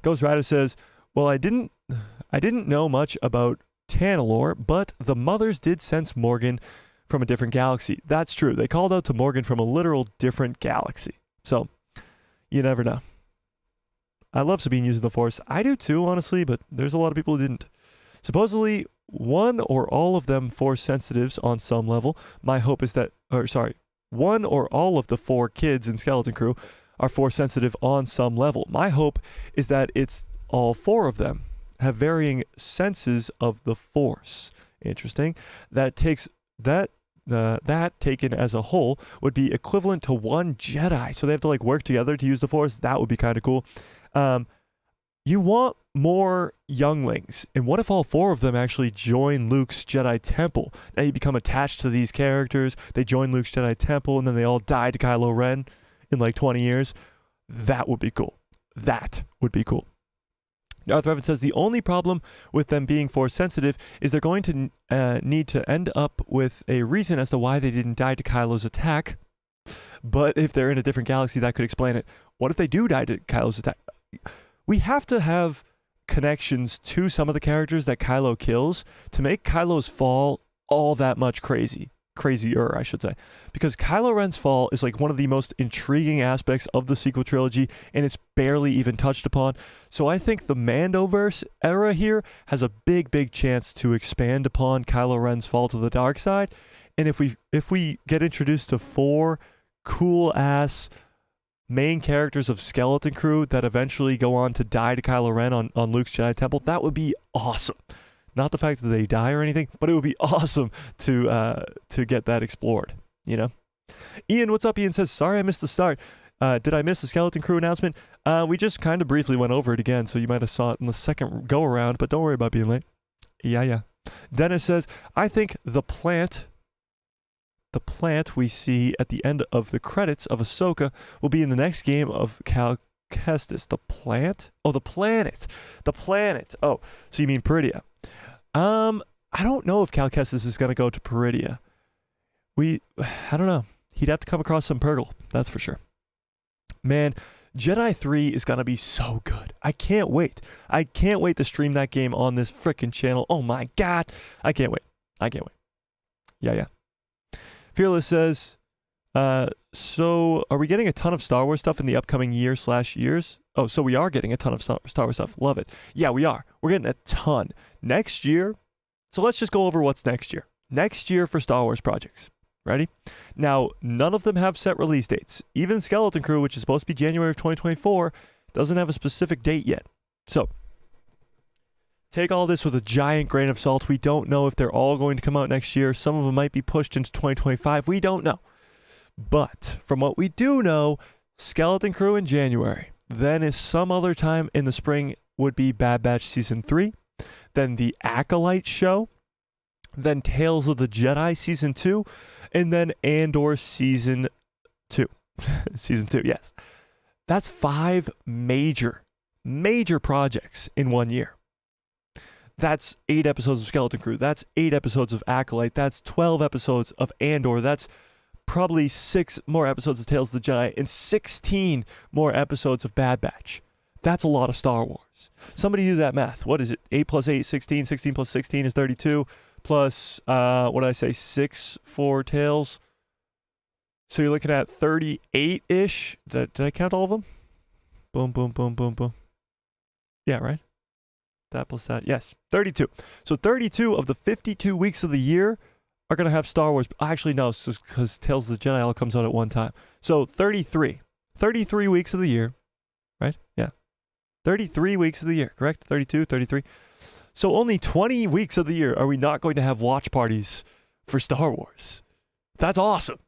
Ghost Rider says, well, I didn't know much about Tanalorr, but the mothers did sense Morgan from a different galaxy. That's true. They called out to Morgan from a literal different galaxy. So, you never know. I love Sabine using the Force. I do too, honestly, but there's a lot of people who didn't. Supposedly, one or all of them Force sensitives on some level. My hope is that, one or all of the 4 kids in Skeleton Crew are Force sensitive on some level. My hope is that it's all 4 of them have varying senses of the Force. Interesting. That taken as a whole would be equivalent to 1 Jedi. So they have to like work together to use the Force. That would be kind of cool. You want more younglings. And what if all 4 of them actually join Luke's Jedi Temple? Now you become attached to these characters. They join Luke's Jedi Temple and then they all die to Kylo Ren in like 20 years. That would be cool. Darth Revan says the only problem with them being Force sensitive is they're going to need to end up with a reason as to why they didn't die to Kylo's attack. But if they're in a different galaxy, that could explain it. What if they do die to Kylo's attack? We have to have connections to some of the characters that Kylo kills to make Kylo's fall all that much crazier, I should say. Because Kylo Ren's fall is like one of the most intriguing aspects of the sequel trilogy, and it's barely even touched upon. So I think the Mandoverse era here has a big chance to expand upon Kylo Ren's fall to the dark side, And if we get introduced to 4 cool ass main characters of Skeleton Crew that eventually go on to die to Kylo Ren on Luke's Jedi Temple, that would be awesome. Not the fact that they die or anything, but it would be awesome to get that explored, you know? Ian, what's up? Ian says, sorry I missed the start. Did I miss the Skeleton Crew announcement? We just kind of briefly went over it again, so you might have saw it in the second go-around, but don't worry about being late. Yeah. Dennis says, I think the plant we see at the end of the credits of Ahsoka will be in the next game of Cal Kestis. The plant? Oh, the planet. The planet. Oh, so you mean Peridia. I don't know if Cal Kestis is going to go to Peridia. I don't know. He'd have to come across some Purgle, that's for sure. Man, Jedi 3 is going to be so good. I can't wait. I can't wait to stream that game on this frickin' channel. Oh my God. I can't wait. Yeah. Fearless says, so are we getting a ton of Star Wars stuff in the upcoming year/years? Oh, so we are getting a ton of Star Wars stuff. Love it. Yeah, we are. We're getting a ton. Next year, so let's just go over what's next year. Next year for Star Wars projects. Ready? Now, none of them have set release dates. Even Skeleton Crew, which is supposed to be January of 2024, doesn't have a specific date yet. So, take all this with a giant grain of salt. We don't know if they're all going to come out next year. Some of them might be pushed into 2025. We don't know. But from what we do know, Skeleton Crew in January. Then is some other time in the spring would be Bad Batch Season 3. Then the Acolyte show. Then Tales of the Jedi Season 2. And then Andor Season 2. Season 2, yes. That's 5 major projects in 1 year. That's 8 episodes of Skeleton Crew. That's 8 episodes of Acolyte. That's 12 episodes of Andor. That's probably 6 more episodes of Tales of the Jedi and 16 more episodes of Bad Batch. That's a lot of Star Wars. Somebody do that math. What is it? 8 plus 8, 16. 16 plus 16 is 32. Plus, what did I say? 6 for Tales. So you're looking at 38-ish. Did I count all of them? Boom. Yeah, right? That plus that. Yes, 32. So 32 of the 52 weeks of the year are going to have Star Wars. Actually, no, because Tales of the Jedi all comes out at one time. So 33. 33 weeks of the year, right? Yeah. 33 weeks of the year, correct? 32, 33. So only 20 weeks of the year are we not going to have watch parties for Star Wars. That's awesome.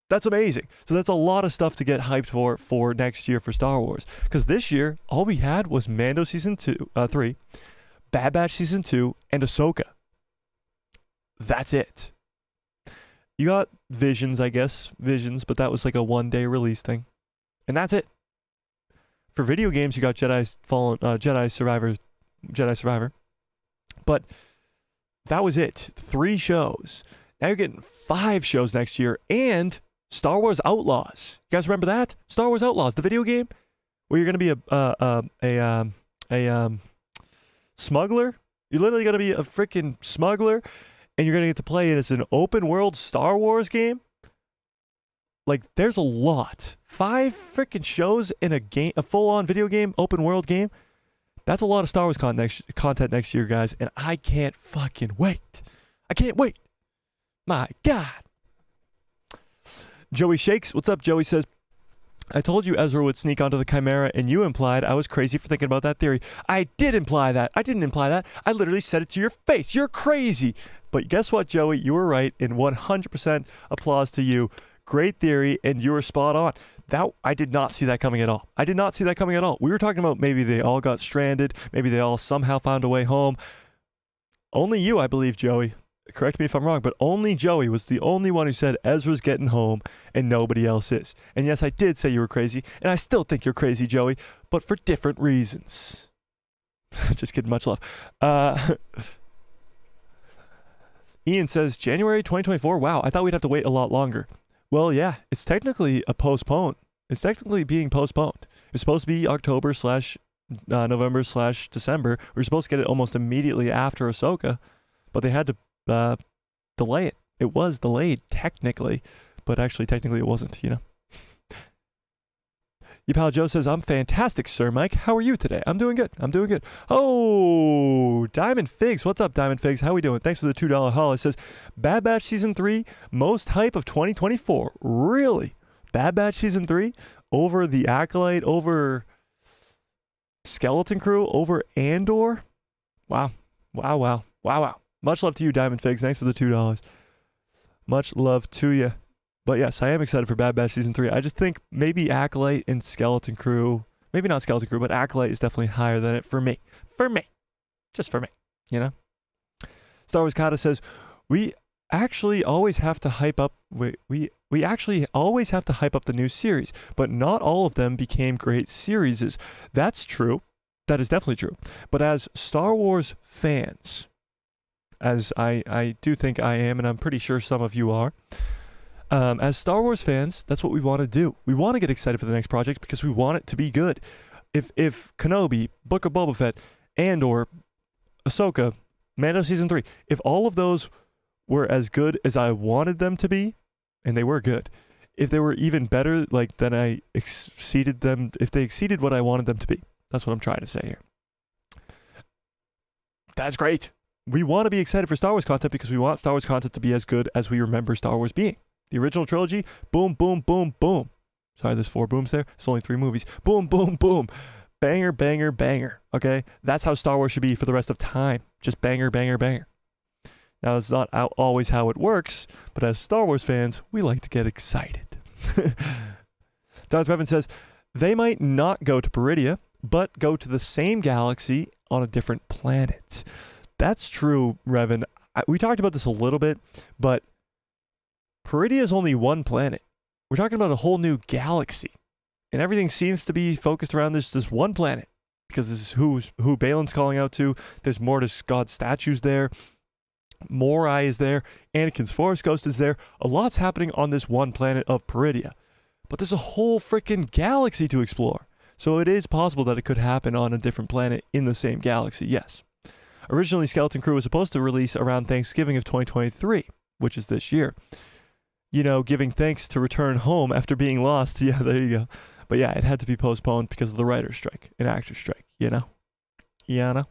That's amazing. So that's a lot of stuff to get hyped for next year for Star Wars. Because this year, all we had was Mando Season 3, Bad Batch Season 2, and Ahsoka. That's it. You got Visions, I guess. Visions, but that was like a one-day release thing. And that's it. For video games, you got Jedi Survivor. But that was it. 3 shows. Now you're getting 5 shows next year and Star Wars Outlaws. You guys remember that? Star Wars Outlaws, the video game where you're going to be a smuggler. You're literally going to be a freaking smuggler and you're going to get to play it as an open world Star Wars game. Like, there's a lot. 5 freaking shows in a game, a full-on video game, open world game. That's a lot of Star Wars content next year, guys, and I can't fucking wait. I can't wait. My God. Joey Shakes. What's up, Joey says, I told you Ezra would sneak onto the Chimera, and you implied I was crazy for thinking about that theory. I did imply that. I didn't imply that. I literally said it to your face. You're crazy. But guess what, Joey? You were right, and 100% applause to you. Great theory, and you were spot on. I did not see that coming at all. We were talking about maybe they all got stranded. Maybe they all somehow found a way home. Only you, I believe, Joey. Correct me if I'm wrong, but only Joey was the only one who said Ezra's getting home and nobody else is. And yes, I did say you were crazy, and I still think you're crazy, Joey, but for different reasons. Just kidding, much love. Ian says, January 2024? Wow, I thought we'd have to wait a lot longer. Well, yeah, it's technically a postpone. It's technically being postponed. It's supposed to be October/November/December. We were supposed to get it almost immediately after Ahsoka, but they had to delay it. It was delayed technically, but actually technically it wasn't, you know. Your pal Joe says, I'm fantastic, Sir Mike. How are you today? I'm doing good. I'm doing good. Oh, Diamond Figs. What's up, Diamond Figs? How we doing? Thanks for the $2 haul. It says, Bad Batch Season 3, most hype of 2024. Really? Bad Batch Season 3? Over The Acolyte? Over Skeleton Crew? Over Andor? Wow. Wow, wow. Wow, wow. Much love to you, Diamond Figs. Thanks for the $2. Much love to you. But yes, I am excited for Bad Batch Season 3. I just think maybe Acolyte and Skeleton Crew, maybe not Skeleton Crew, but Acolyte is definitely higher than it for me. For me. Just for me, you know? Star Wars Kata says, we actually always have to hype up, we actually always have to hype up the new series, but not all of them became great series. That's true. That is definitely true. But as Star Wars fans, as I do think I am, and I'm pretty sure some of you are, as Star Wars fans, that's what we want to do. We want to get excited for the next project because we want it to be good. If Kenobi, Book of Boba Fett, Andor, Ahsoka, Mando Season 3, if all of those were as good as I wanted them to be, and they were good, if they were even better, like, than I exceeded them, if they exceeded what I wanted them to be, that's what I'm trying to say here. That's great. We want to be excited for Star Wars content because we want Star Wars content to be as good as we remember Star Wars being. The original trilogy, boom, boom, boom, boom. Sorry, there's 4 booms there. It's only 3 movies. Boom, boom, boom. Banger, banger, banger. Okay? That's how Star Wars should be for the rest of time. Just banger, banger, banger. Now, it's not always how it works, but as Star Wars fans, we like to get excited. Darth Revan says, they might not go to Peridia, but go to the same galaxy on a different planet. That's true, Revan. We talked about this a little bit, but Peridia is only one planet. We're talking about a whole new galaxy. And everything seems to be focused around this one planet. Because this is who Balin's calling out to. There's Mortis God statues there. Morai is there. Anakin's Force Ghost is there. A lot's happening on this one planet of Peridia. But there's a whole freaking galaxy to explore. So it is possible that it could happen on a different planet in the same galaxy, yes. Originally, Skeleton Crew was supposed to release around Thanksgiving of 2023, which is this year. You know, giving thanks to return home after being lost. Yeah, there you go. But yeah, it had to be postponed because of the writer's strike, an actor's strike, you know? Yeah, I know.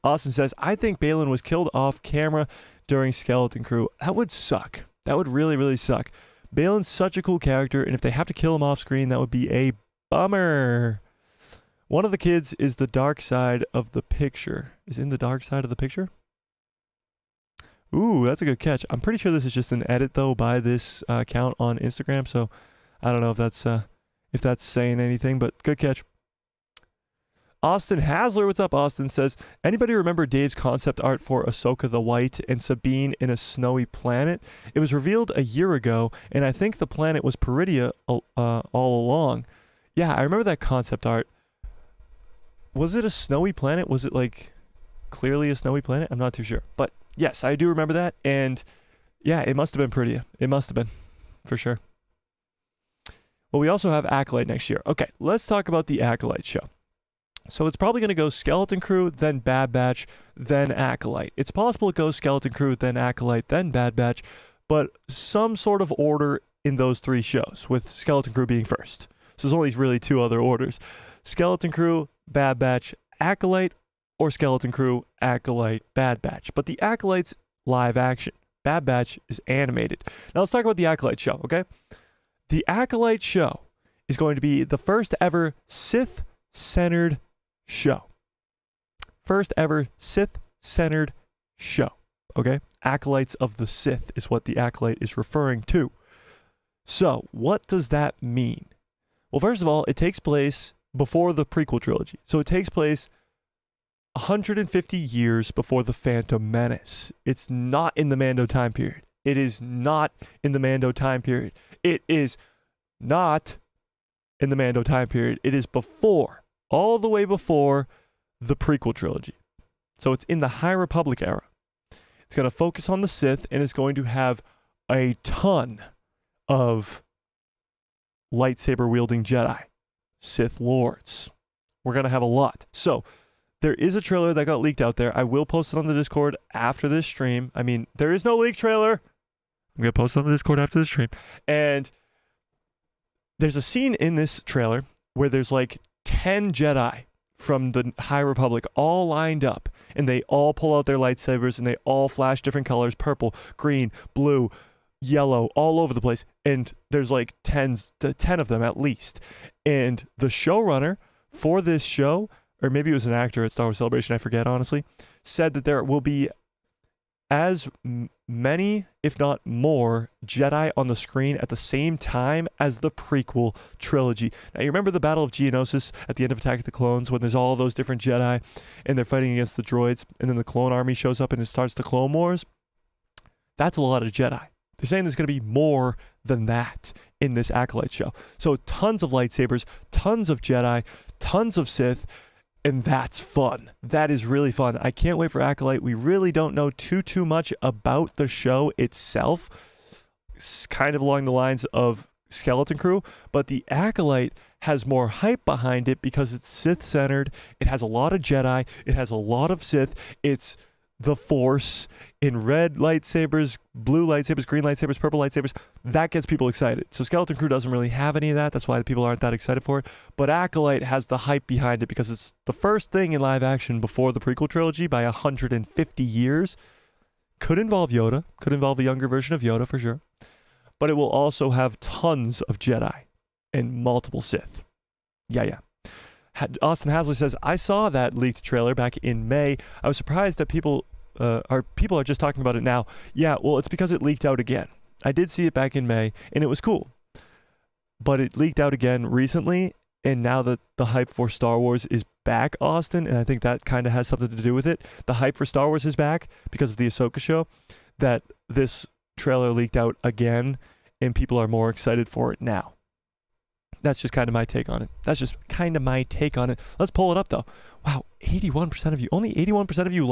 Austin says, I think Balin was killed off camera during Skeleton Crew. That would suck. That would really, really suck. Balin's such a cool character, and if they have to kill him off screen, that would be a bummer. One of the kids is the dark side of the picture. Is in the dark side of the picture? Ooh, that's a good catch. I'm pretty sure this is just an edit, though, by this account on Instagram, so I don't know if that's saying anything, but good catch. Austin Hasler, what's up, Austin, says, anybody remember Dave's concept art for Ahsoka the White and Sabine in a snowy planet? It was revealed a year ago, and I think the planet was Peridia all along. Yeah, I remember that concept art. Was it a snowy planet? Was it, like, clearly a snowy planet? I'm not too sure. But, yes, I do remember that, and, yeah, it must have been Peridia. It must have been, for sure. Well, we also have Acolyte next year. Okay, let's talk about the Acolyte show. So it's probably going to go Skeleton Crew, then Bad Batch, then Acolyte. It's possible it goes Skeleton Crew, then Acolyte, then Bad Batch, but some sort of order in those 3 shows, with Skeleton Crew being first. So there's only really 2 other orders. Skeleton Crew, Bad Batch, Acolyte, or Skeleton Crew, Acolyte, Bad Batch. But the Acolyte's live action. Bad Batch is animated. Now let's talk about the Acolyte show, okay? The Acolyte show is going to be the first ever Sith-centered show. First ever Sith-centered show, okay? Acolytes of the Sith is what the Acolyte is referring to. So, what does that mean? Well, first of all, it takes place before the prequel trilogy. So it takes place 150 years before the Phantom Menace. It's not in the Mando time period. It is not in the Mando time period. It is not in the Mando time period. It is before, all the way before the prequel trilogy. So it's in the High Republic era. It's going to focus on the Sith, and it's going to have a ton of lightsaber-wielding Jedi, Sith Lords. We're going to have a lot. So there is a trailer that got leaked out there. I will post it on the Discord after this stream. I mean, there is no leak trailer. I'm going to post it on the Discord after this stream. And there's a scene in this trailer where there's like 10 Jedi from the High Republic all lined up, and they all pull out their lightsabers and they all flash different colors, purple, green, blue, yellow, all over the place. And there's like 10 of them at least. And the showrunner for this show, or maybe it was an actor at Star Wars Celebration, I forget honestly, said that there will be as many, if not more, Jedi on the screen at the same time as the prequel trilogy. Now, you remember the Battle of Geonosis at the end of Attack of the Clones when there's all those different Jedi and they're fighting against the droids, and then the clone army shows up and it starts the Clone Wars? That's a lot of Jedi. They're saying there's going to be more than that in this Acolyte show. So tons of lightsabers, tons of Jedi, tons of Sith, and that's fun. That is really fun. I can't wait for Acolyte. We really don't know too much about the show itself. It's kind of along the lines of Skeleton Crew, but the Acolyte has more hype behind it because it's Sith-centered. It has a lot of Jedi. It has a lot of Sith. It's the Force in red lightsabers, blue lightsabers, green lightsabers, purple lightsabers. That gets people excited. So Skeleton Crew doesn't really have any of that. That's why the people aren't that excited for it. But Acolyte has the hype behind it because it's the first thing in live action before the prequel trilogy by 150 years. Could involve Yoda. Could involve a younger version of Yoda for sure. But it will also have tons of Jedi and multiple Sith. Yeah. Austin Hasley says, I saw that leaked trailer back in May. I was surprised that people are just talking about it now. Yeah, well, it's because it leaked out again. I did see it back in May, and it was cool. But it leaked out again recently, and now that the hype for Star Wars is back, Austin, and I think that kind of has something to do with it. The hype for Star Wars is back because of the Ahsoka show, that this trailer leaked out again, and people are more excited for it now. That's just kind of my take on it. Let's pull it up, though. Wow, 81% of you, only 81% of you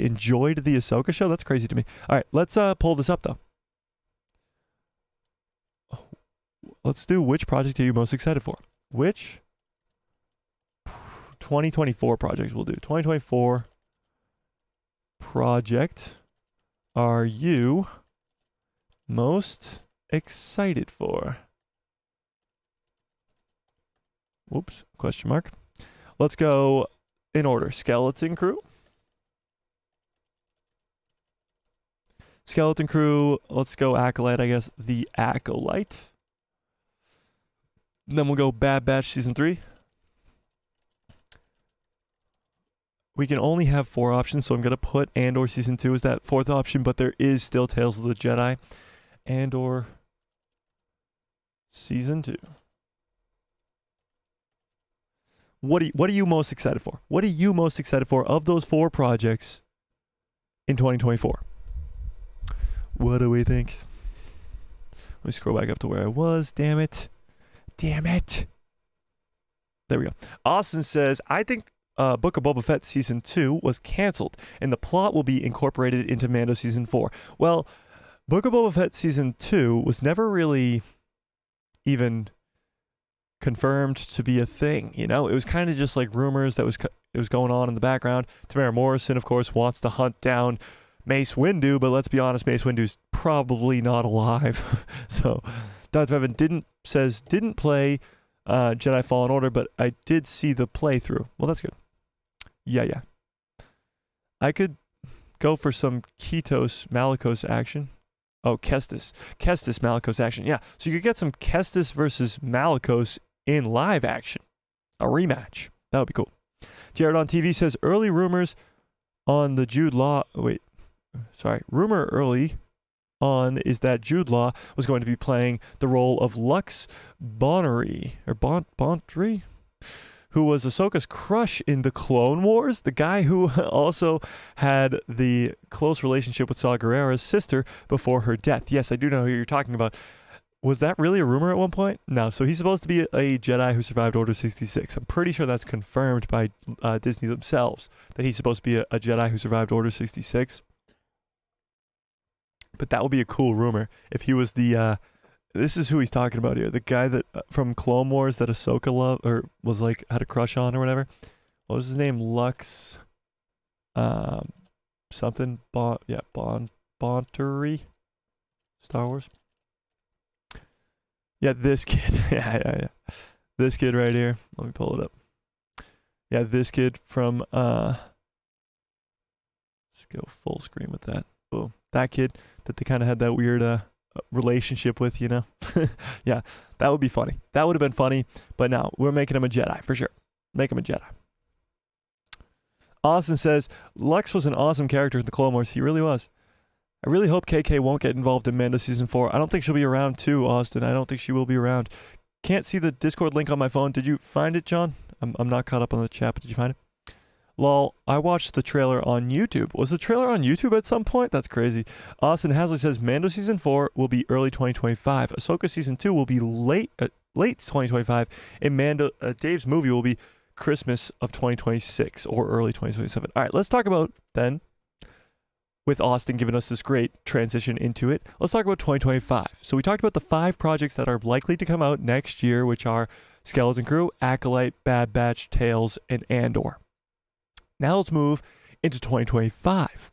enjoyed the Ahsoka show? That's crazy to me. All right, let's pull this up, though. Let's do which project are you most excited for? Which 2024 projects we'll do. 2024 project are you most excited for? Whoops, question mark. Let's go in order. Skeleton Crew. Let's go Acolyte, I guess. The Acolyte. Then we'll go Bad Batch Season 3. We can only have 4 options, so I'm going to put Andor Season 2 as that 4th option, but there is still Tales of the Jedi. Andor Season 2. What are you most excited for? What are you most excited for of those 4 projects in 2024? What do we think? Let me scroll back up to where I was. Damn it. There we go. Austin says, I think Book of Boba Fett Season 2 was canceled, and the plot will be incorporated into Mando Season 4. Well, Book of Boba Fett Season 2 was never really even confirmed to be a thing, you know? It was kind of just like rumors that it was going on in the background. Tamara Morrison, of course, wants to hunt down Mace Windu, but let's be honest, Mace Windu's probably not alive. So Darth Revan didn't play Jedi Fallen Order, but I did see the playthrough. Well, that's good. Yeah. I could go for some Ketos Malicos action. Oh, Kestis Malicos action. Yeah, so you could get some Kestis versus Malicos in live action. A rematch. That would be cool. Jared on TV says, early rumors on the Jude Law... Rumor early on is that Jude Law was going to be playing the role of Lux Bontry, who was Ahsoka's crush in the Clone Wars, the guy who also had the close relationship with Saw Gerrera's sister before her death. Yes, I do know who you're talking about. Was that really a rumor at one point? No, so he's supposed to be a Jedi who survived Order 66. I'm pretty sure that's confirmed by Disney themselves, that he's supposed to be a Jedi who survived Order 66. But that would be a cool rumor if he was the... this is who he's talking about here. The guy that from Clone Wars that Ahsoka loved, or was like, had a crush on or whatever. What was his name? Lux... something... Bontry? Star Wars? Yeah, this kid. Yeah. This kid right here. Let me pull it up. Yeah, this kid from let's go full screen with that. Boom. That kid that they kind of had that weird relationship with, you know? Yeah, that would be funny. That would have been funny, but no, we're making him a Jedi for sure. Make him a Jedi. Austin says, Lux was an awesome character in the Clone Wars. He really was. I really hope KK won't get involved in Mando Season 4. I don't think she'll be around too, Austin. I don't think she will be around. Can't see the Discord link on my phone. Did you find it, John? I'm not caught up on the chat, but did you find it? Lol, I watched the trailer on YouTube. Was the trailer on YouTube at some point? That's crazy. Austin Hasley says Mando Season 4 will be early 2025. Ahsoka Season 2 will be late 2025. And Mando Dave's movie will be Christmas of 2026 or early 2027. All right, let's talk about then, with Austin giving us this great transition into it, let's talk about 2025. So we talked about the 5 projects that are likely to come out next year, which are Skeleton Crew, Acolyte, Bad Batch, Tales, and Andor. Now let's move into 2025.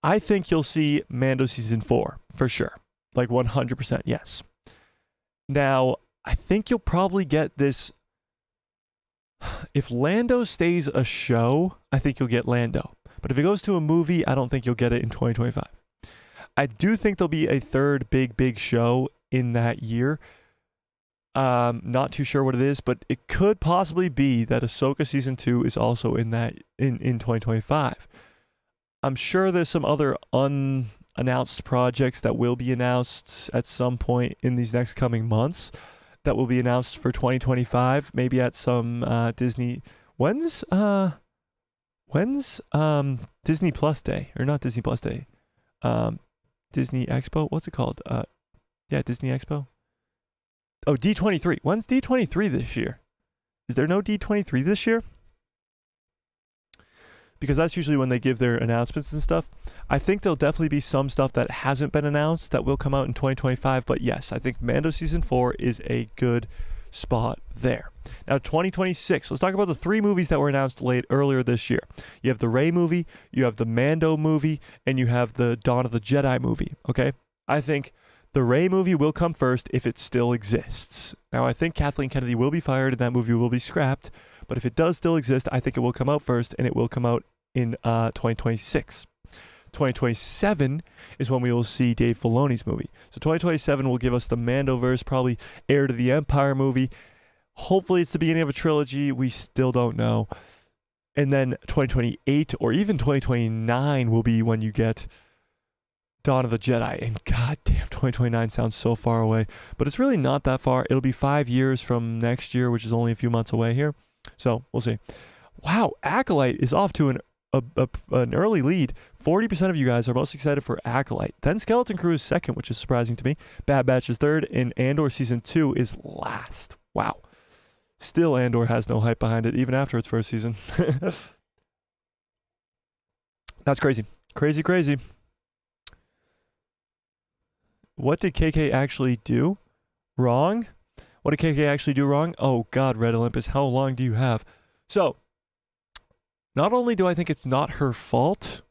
I think you'll see Mando Season 4 for sure. Like 100%, yes. Now, I think you'll probably get this. If Lando stays a show, I think you'll get Lando. But if it goes to a movie, I don't think you'll get it in 2025. I do think there'll be a third big show in that year. Not too sure what it is, but it could possibly be that Ahsoka Season 2 is also in 2025. I'm sure there's some other unannounced projects that will be announced at some point in these next coming months that will be announced for 2025, maybe at some Disney. When's Disney Plus Day? Or not Disney Plus Day. Disney Expo? What's it called? Disney Expo. Oh, D23. When's D23 this year? Is there no D23 this year? Because that's usually when they give their announcements and stuff. I think there'll definitely be some stuff that hasn't been announced that will come out in 2025. But yes, I think Mando Season 4 is a good spot there. Now, 2026. Let's talk about the 3 movies that were announced earlier this year. You have the Rey movie, you have the Mando movie, and you have the Dawn of the Jedi movie. Okay? I think the Rey movie will come first if it still exists. Now, I think Kathleen Kennedy will be fired and that movie will be scrapped. But if it does still exist, I think it will come out first, and it will come out in 2026. 2027 is when we will see Dave Filoni's movie. So 2027 will give us the Mandoverse, probably Heir to the Empire movie. Hopefully it's the beginning of a trilogy. We still don't know. And then 2028 or even 2029 will be when you get Dawn of the Jedi. And goddamn, 2029 sounds so far away. But it's really not that far. It'll be 5 years from next year, which is only a few months away here. So we'll see. Wow, Acolyte is off to an early lead. 40% of you guys are most excited for Acolyte. Then Skeleton Crew is second, which is surprising to me. Bad Batch is third, and Andor Season 2 is last. Wow. Still, Andor has no hype behind it, even after its first season. That's crazy. Crazy. What did KK actually do wrong? What did KK actually do wrong? Oh, God, Red Olympus, how long do you have? So, not only do I think it's not her fault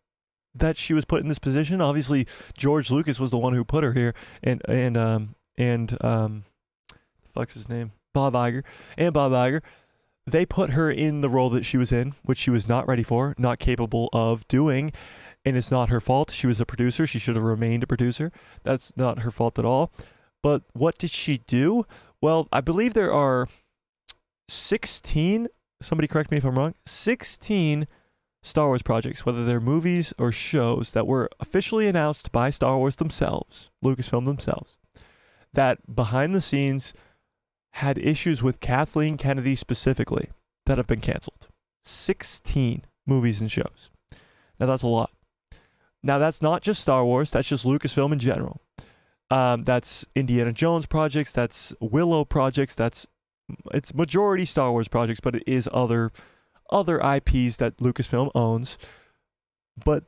that she was put in this position, obviously George Lucas was the one who put her here, and fuck's his name? Bob Iger. They put her in the role that she was in, which she was not ready for, not capable of doing, and it's not her fault. She was a producer. She should have remained a producer. That's not her fault at all. But what did she do? Well, I believe there are 16, somebody correct me if I'm wrong, 16 Star Wars projects, whether they're movies or shows, that were officially announced by Star Wars themselves, Lucasfilm themselves, that behind the scenes had issues with Kathleen Kennedy specifically that have been canceled. 16 movies and shows. Now, that's a lot. Now, that's not just Star Wars. That's just Lucasfilm in general. That's Indiana Jones projects. That's Willow projects. It's majority Star Wars projects, but it is other IPs that Lucasfilm owns. But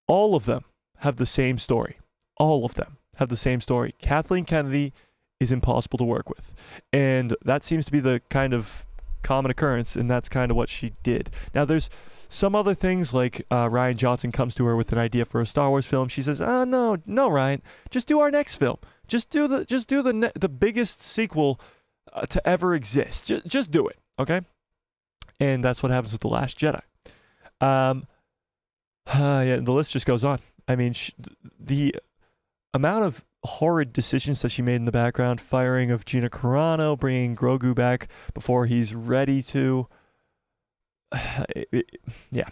all of them have the same story. All of them have the same story. Kathleen Kennedy is impossible to work with. And that seems to be the kind of common occurrence, and that's kind of what she did. Now, there's some other things, like Rian Johnson comes to her with an idea for a Star Wars film. She says, no, Ryan, just do our next film. Just do the biggest sequel to ever exist. Just do it, okay? And that's what happens with The Last Jedi. Yeah, the list just goes on. I mean, the amount of horrid decisions that she made in the background, firing of Gina Carano, bringing Grogu back before he's ready to. Yeah.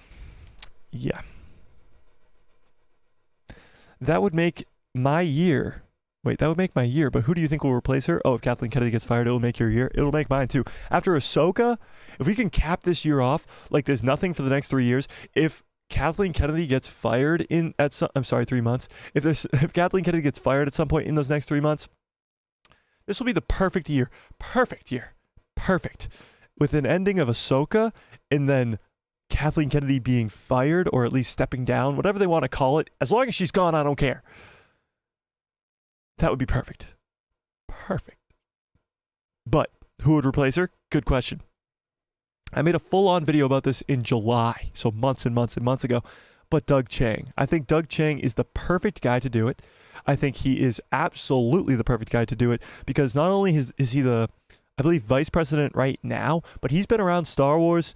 That would make my year. Wait, that would make my year, but who do you think will replace her? Oh, if Kathleen Kennedy gets fired, it'll make your year. It'll make mine too. After Ahsoka, if we can cap this year off like there's nothing for the next 3 years, if Kathleen Kennedy gets fired 3 months. If Kathleen Kennedy gets fired at some point in those next 3 months, this will be the perfect year. Perfect. With an ending of Ahsoka and then Kathleen Kennedy being fired or at least stepping down, whatever they want to call it. As long as she's gone, I don't care. That would be perfect. But who would replace her? Good question. I made a full-on video about this in July, so months and months and months ago. But Doug Chiang. I think Doug Chiang is the perfect guy to do it. I think he is absolutely the perfect guy to do it because not only is he the, I believe, vice president right now, but he's been around Star Wars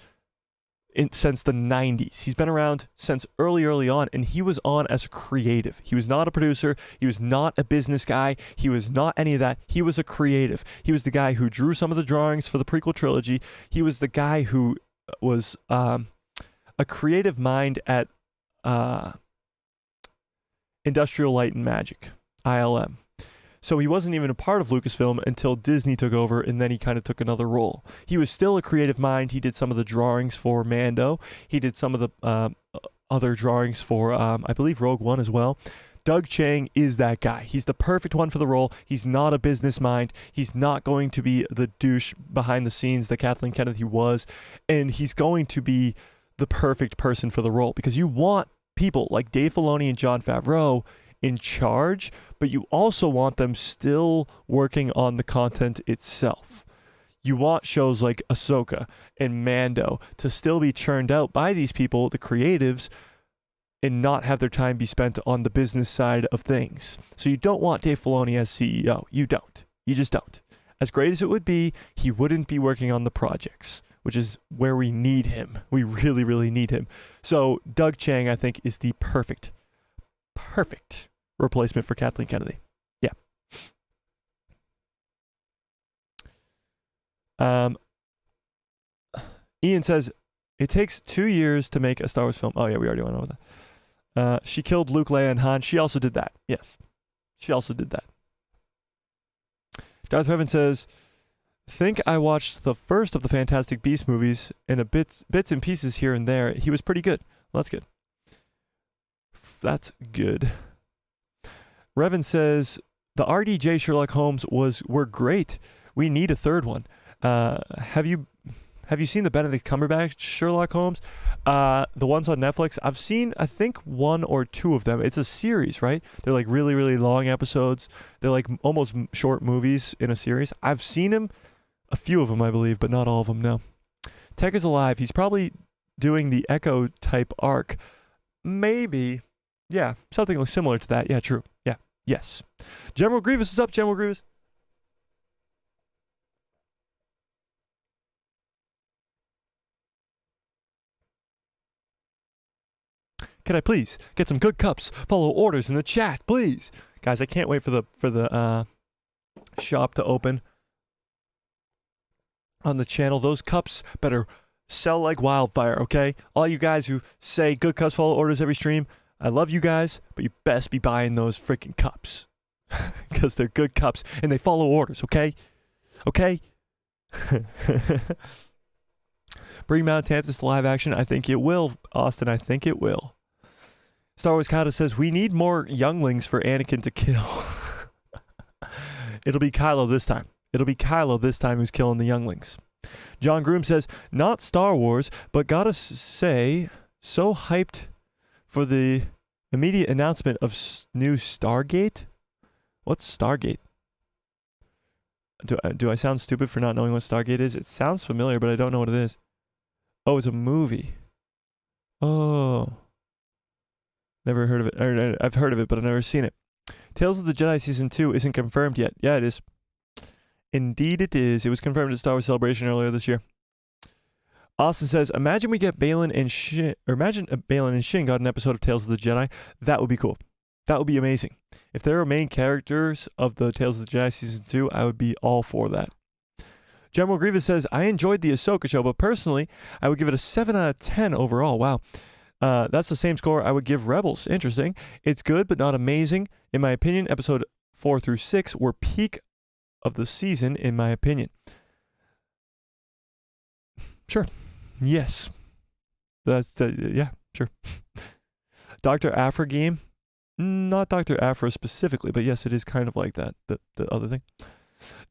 since the 90s. He's been around since early on, and he was on as a creative. He was not a producer. He was not a business guy. He was not any of that. He was a creative. He was the guy who drew some of the drawings for the prequel trilogy. He was the guy who was a creative mind at Industrial Light and Magic, ILM. So he wasn't even a part of Lucasfilm until Disney took over, and then he kind of took another role. He was still a creative mind. He did some of the drawings for Mando. He did some of the other drawings for, I believe, Rogue One as well. Doug Chiang is that guy. He's the perfect one for the role. He's not a business mind. He's not going to be the douche behind the scenes that Kathleen Kennedy was. And he's going to be the perfect person for the role because you want people like Dave Filoni and Jon Favreau in charge, but you also want them still working on the content itself. You want shows like Ahsoka and Mando to still be churned out by these people, the creatives, and not have their time be spent on the business side of things. So you don't want Dave Filoni as CEO. You don't. You just don't. As great as it would be, he wouldn't be working on the projects, which is where we need him. We really, really need him. So Doug Chiang, I think, is the perfect replacement for Kathleen Kennedy. Yeah. Ian says, it takes 2 years to make a Star Wars film. Oh, yeah, we already went over that. She killed Luke, Leia, and Han. She also did that. Yes. She also did that. Darth Revan says, think I watched the first of the Fantastic Beasts movies and a bits and pieces here and there. He was pretty good. Well, that's good. That's good. Revan says, the RDJ Sherlock Holmes were great. We need a third one. Have you seen the Benedict Cumberbatch Sherlock Holmes? The ones on Netflix? I've seen, I think, 1 or 2 of them. It's a series, right? They're like really, really long episodes. They're like almost short movies in a series. I've seen them, a few of them, I believe, but not all of them, no. Tech is alive. He's probably doing the Echo type arc. Maybe. Yeah, something similar to that. Yeah, true. Yeah. Yes. General Grievous, what's up, General Grievous? Can I please get some good cups? Follow orders in the chat, please. Guys, I can't wait for the shop to open on the channel. Those cups better sell like wildfire, okay? All you guys who say good cups follow orders every stream, I love you guys, but you best be buying those freaking cups. Because they're good cups and they follow orders, okay? Okay? Bring Mount Tantus to live action. I think it will, Austin. I think it will. Star Wars Kata says, we need more younglings for Anakin to kill. It'll be Kylo this time. It'll be Kylo this time who's killing the younglings. John Groom says, not Star Wars, but gotta say, so hyped for the immediate announcement of new Stargate? What's Stargate? Do I sound stupid for not knowing what Stargate is? It sounds familiar, but I don't know what it is. Oh, it's a movie. Oh. Never heard of it. I've heard of it, but I've never seen it. Tales of the Jedi Season 2 isn't confirmed yet. Yeah, it is. Indeed it is. It was confirmed at Star Wars Celebration earlier this year. Austin says, imagine Balin and Shin got an episode of Tales of the Jedi. That would be cool. That would be amazing. If they were main characters of the Tales of the Jedi Season 2, I would be all for that. General Grievous says, I enjoyed the Ahsoka show, but personally, I would give it a 7 out of 10 overall. Wow. That's the same score I would give Rebels. Interesting. It's good, but not amazing. In my opinion, episode 4 through 6 were peak of the season, in my opinion. Sure. Yes. That's, yeah, sure. Dr. Afra game. Not Dr. Afra specifically, but yes, it is kind of like that, the other thing.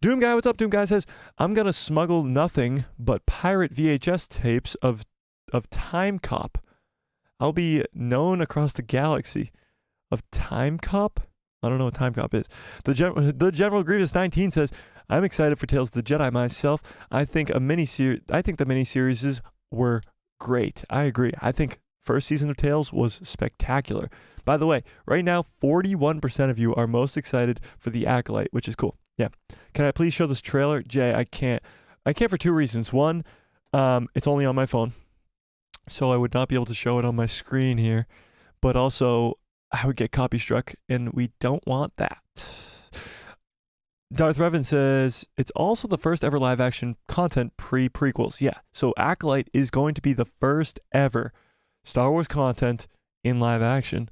Doom Guy, what's up? Doom Guy says, I'm going to smuggle nothing but pirate VHS tapes of Time Cop. I'll be known across the galaxy. Of Time Cop? I don't know what Time Cop is. The General Grievous 19 says, I'm excited for Tales of the Jedi myself. I think the miniseries were great. I agree. I think first season of Tales was spectacular. By the way, right now, 41% of you are most excited for the Acolyte, which is cool. Yeah. Can I please show this trailer? Jay, I can't. I can't for two reasons. One, it's only on my phone, so I would not be able to show it on my screen here. But also, I would get copy struck, and we don't want that. Darth Revan says, it's also the first ever live action content pre-prequels. Yeah, so Acolyte is going to be the first ever Star Wars content in live action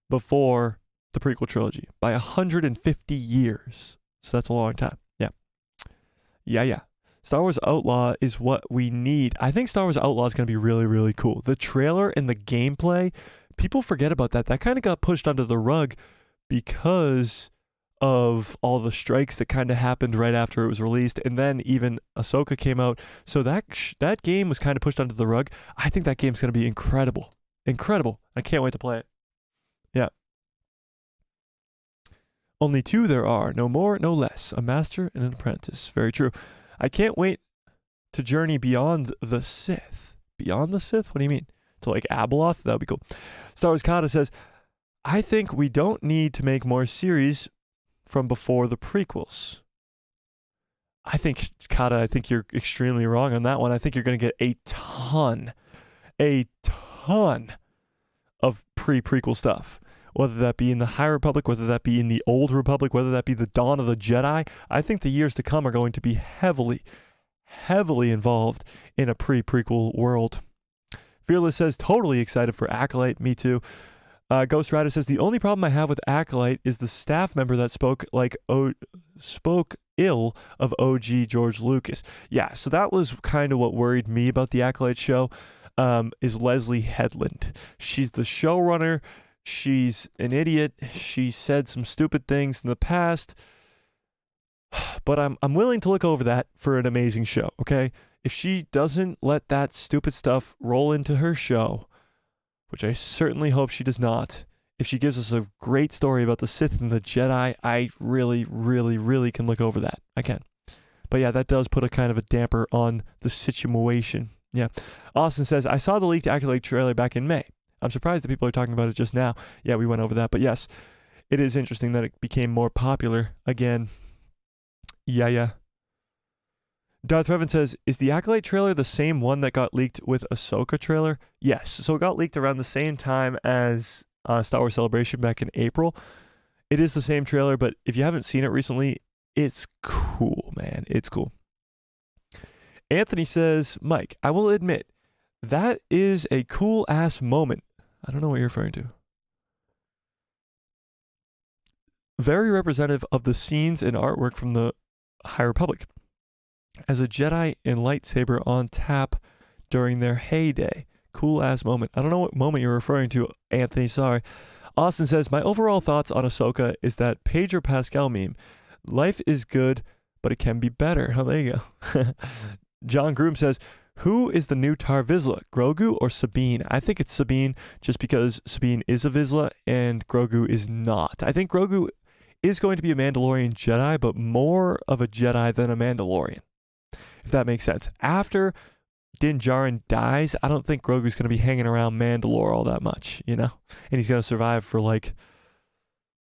before the prequel trilogy by 150 years. So that's a long time. Yeah. Yeah. Star Wars Outlaw is what we need. I think Star Wars Outlaw is going to be really, really cool. The trailer and the gameplay, people forget about that. That kind of got pushed under the rug because of all the strikes that kind of happened right after it was released. And then even Ahsoka came out. So that game was kind of pushed under the rug. I think that game's going to be incredible. Incredible. I can't wait to play it. Yeah. Only two there are, no more, no less, a master and an apprentice. Very true. I can't wait to journey beyond the Sith. Beyond the Sith? What do you mean? To like Abeloth? That would be cool. Star Wars Kata says, I think we don't need to make more series from before the prequels. I think, Kata, I think you're extremely wrong on that one. I think you're going to get a ton of pre-prequel stuff. Whether that be in the High Republic, whether that be in the Old Republic, whether that be the Dawn of the Jedi, I think the years to come are going to be heavily involved in a pre-prequel world. Fearless says, totally excited for Acolyte. Me too. Ghost Rider says, the only problem I have with Acolyte is the staff member that spoke ill of OG George Lucas. Yeah, so that was kind of what worried me about the Acolyte show, is Leslie Headland. She's the showrunner. She's an idiot. She said some stupid things in the past. But I'm willing to look over that for an amazing show, okay? If she doesn't let that stupid stuff roll into her show, which I certainly hope she does not, if she gives us a great story about the Sith and the Jedi, I really, really, really can look over that. I can. But yeah, that does put a kind of a damper on the situation. Yeah. Austin says, I saw the leaked Acolyte trailer back in May. I'm surprised that people are talking about it just now. Yeah, we went over that. But yes, it is interesting that it became more popular again. Yeah. Darth Revan says, is the Acolyte trailer the same one that got leaked with Ahsoka trailer? Yes. So it got leaked around the same time as Star Wars Celebration back in April. It is the same trailer, but if you haven't seen it recently, it's cool, man. It's cool. Anthony says, Mike, I will admit, that is a cool-ass moment. I don't know what you're referring to. Very representative of the scenes and artwork from the High Republic. As a Jedi and lightsaber on tap during their heyday. Cool-ass moment. I don't know what moment you're referring to, Anthony. Sorry. Austin says, my overall thoughts on Ahsoka is that Pedro Pascal meme. Life is good, but it can be better. Oh, there you go. John Groom says, who is the new Tar Vizsla, Grogu or Sabine? I think it's Sabine just because Sabine is a Vizsla and Grogu is not. I think Grogu is going to be a Mandalorian Jedi, but more of a Jedi than a Mandalorian, if that makes sense. After Din Djarin dies, I don't think Grogu's going to be hanging around Mandalore all that much, you know? And he's going to survive for like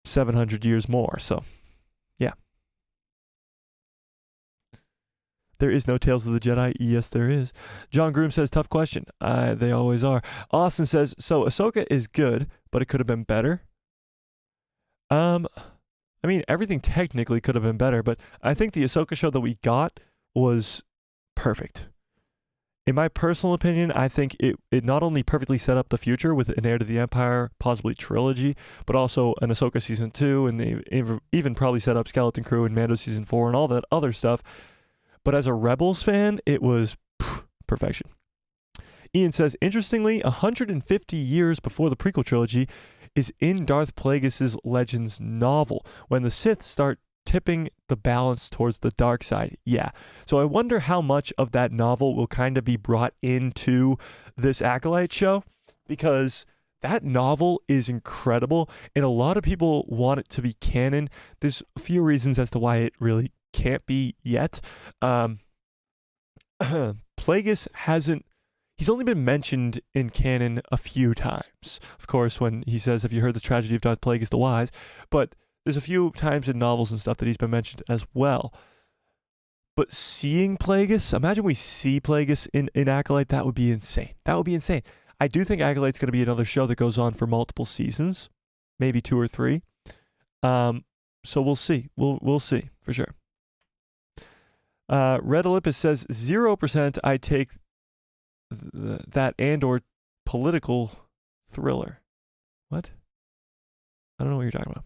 700 years more. So, yeah. There is no Tales of the Jedi. Yes, there is. John Groom says, tough question. They always are. Austin says, so Ahsoka is good, but it could have been better. I mean, everything technically could have been better, but I think the Ahsoka show that we got was perfect. In my personal opinion, I think it not only perfectly set up the future with an Heir to the Empire, possibly trilogy, but also an Ahsoka Season 2, and they even probably set up Skeleton Crew and Mando Season 4 and all that other stuff. But as a Rebels fan, it was perfection. Ian says, interestingly, 150 years before the prequel trilogy is in Darth Plagueis' Legends novel, when the Sith start tipping the balance towards the dark side. Yeah. So I wonder how much of that novel will kind of be brought into this Acolyte show, because that novel is incredible, and a lot of people want it to be canon. There's a few reasons as to why it really can't be yet. Plagueis hasn't, he's only been mentioned in canon a few times. Of course, when he says, have you heard the tragedy of Darth Plagueis the Wise? But there's a few times in novels and stuff that he's been mentioned as well. But seeing Plagueis, imagine we see Plagueis in Acolyte, that would be insane. That would be insane. I do think Acolyte's going to be another show that goes on for multiple seasons, maybe 2 or 3. So we'll see. We'll see for sure. Red Olympus says 0% I take that and/or political thriller. What? I don't know what you're talking about.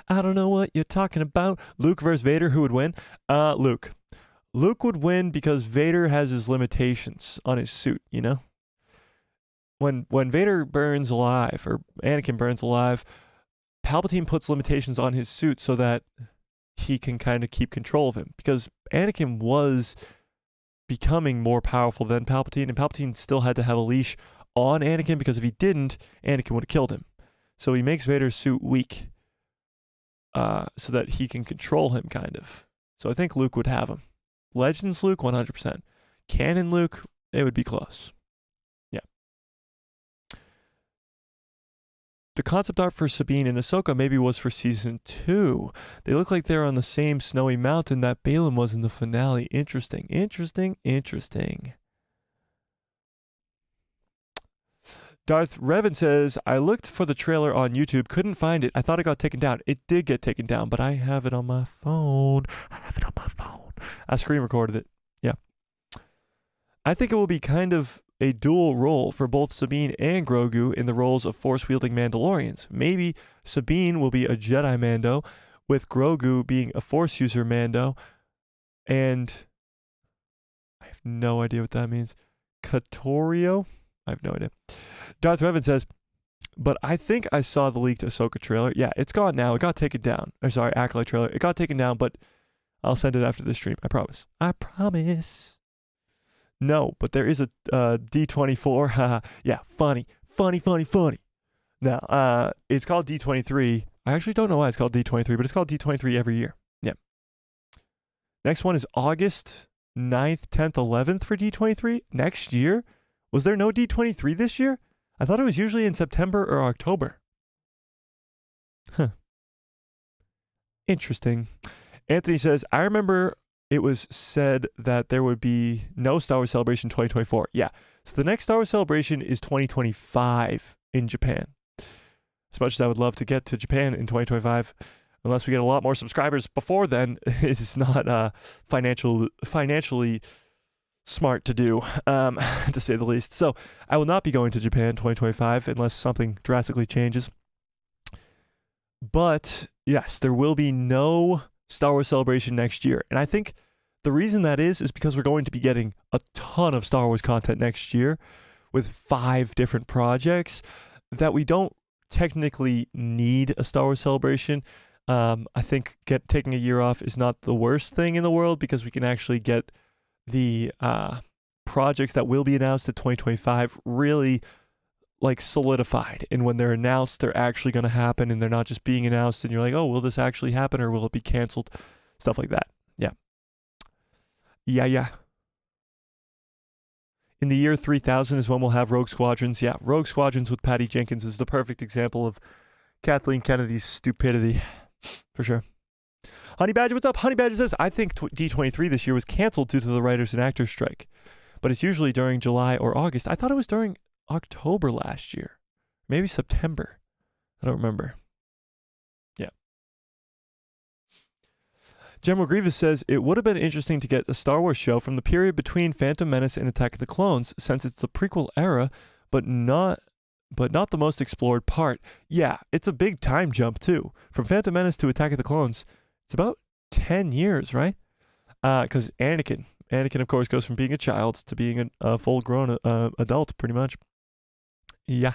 I don't know what you're talking about. Luke versus Vader, who would win? Luke. Luke would win because Vader has his limitations on his suit, you know? When Vader burns alive, or Anakin burns alive, Palpatine puts limitations on his suit so that he can kind of keep control of him. Because Anakin was becoming more powerful than Palpatine, and Palpatine still had to have a leash on Anakin, because if he didn't, Anakin would have killed him. So he makes Vader's suit weak, so that he can control him, kind of. So I think Luke would have him. Legends Luke, 100%. Canon Luke, it would be close. Yeah. The concept art for Sabine and Ahsoka maybe was for Season 2. They look like they're on the same snowy mountain that Balaam was in the finale. Interesting. Darth Revan says, I looked for the trailer on YouTube, couldn't find it. I thought it got taken down. It did get taken down, but I have it on my phone. I screen recorded it. Yeah. I think it will be kind of a dual role for both Sabine and Grogu in the roles of force-wielding Mandalorians. Maybe Sabine will be a Jedi Mando, with Grogu being a Force user Mando, and I have no idea what that means. Katorio? I have no idea. Darth Revan says, but I think I saw the leaked Ahsoka trailer. Yeah, it's gone now. It got taken down. Or sorry, Acolyte trailer. It got taken down, but I'll send it after the stream. I promise. I promise. No, but there is a D24. Yeah, funny. Now, it's called D23. I actually don't know why it's called D23, but it's called D23 every year. Yeah. Next one is August 9th, 10th, 11th for D23 next year. Was there no D23 this year? I thought it was usually in September or October. Huh. Interesting. Anthony says, I remember it was said that there would be no Star Wars Celebration 2024. Yeah. So the next Star Wars Celebration is 2025 in Japan. As much as I would love to get to Japan in 2025, unless we get a lot more subscribers before then, it's not financially smart to do, to say the least. So I will not be going to Japan 2025 unless something drastically changes. But yes, there will be no Star Wars Celebration next year. And I think the reason that is because we're going to be getting a ton of Star Wars content next year with 5 different projects that we don't technically need a Star Wars Celebration. I think taking a year off is not the worst thing in the world, because we can actually get the projects that will be announced in 2025 really like solidified, and when they're announced, they're actually going to happen, and they're not just being announced and you're like, oh, will this actually happen, or will it be canceled? Stuff like that. Yeah. In the year 3000 is when we'll have Rogue Squadrons. Yeah, Rogue Squadrons with Patty Jenkins is the perfect example of Kathleen Kennedy's stupidity, for sure. Honey Badger, what's up? Honey Badger says, I think D23 this year was canceled due to the writers and actors strike, but it's usually during July or August. I thought it was during October last year, maybe September. I don't remember. Yeah. General Grievous says, it would have been interesting to get a Star Wars show from the period between Phantom Menace and Attack of the Clones, since it's the prequel era, but not the most explored part. Yeah, it's a big time jump too. From Phantom Menace to Attack of the Clones, it's about 10 years, right? Because Anakin, of course, goes from being a child to being a full-grown adult, pretty much. Yeah.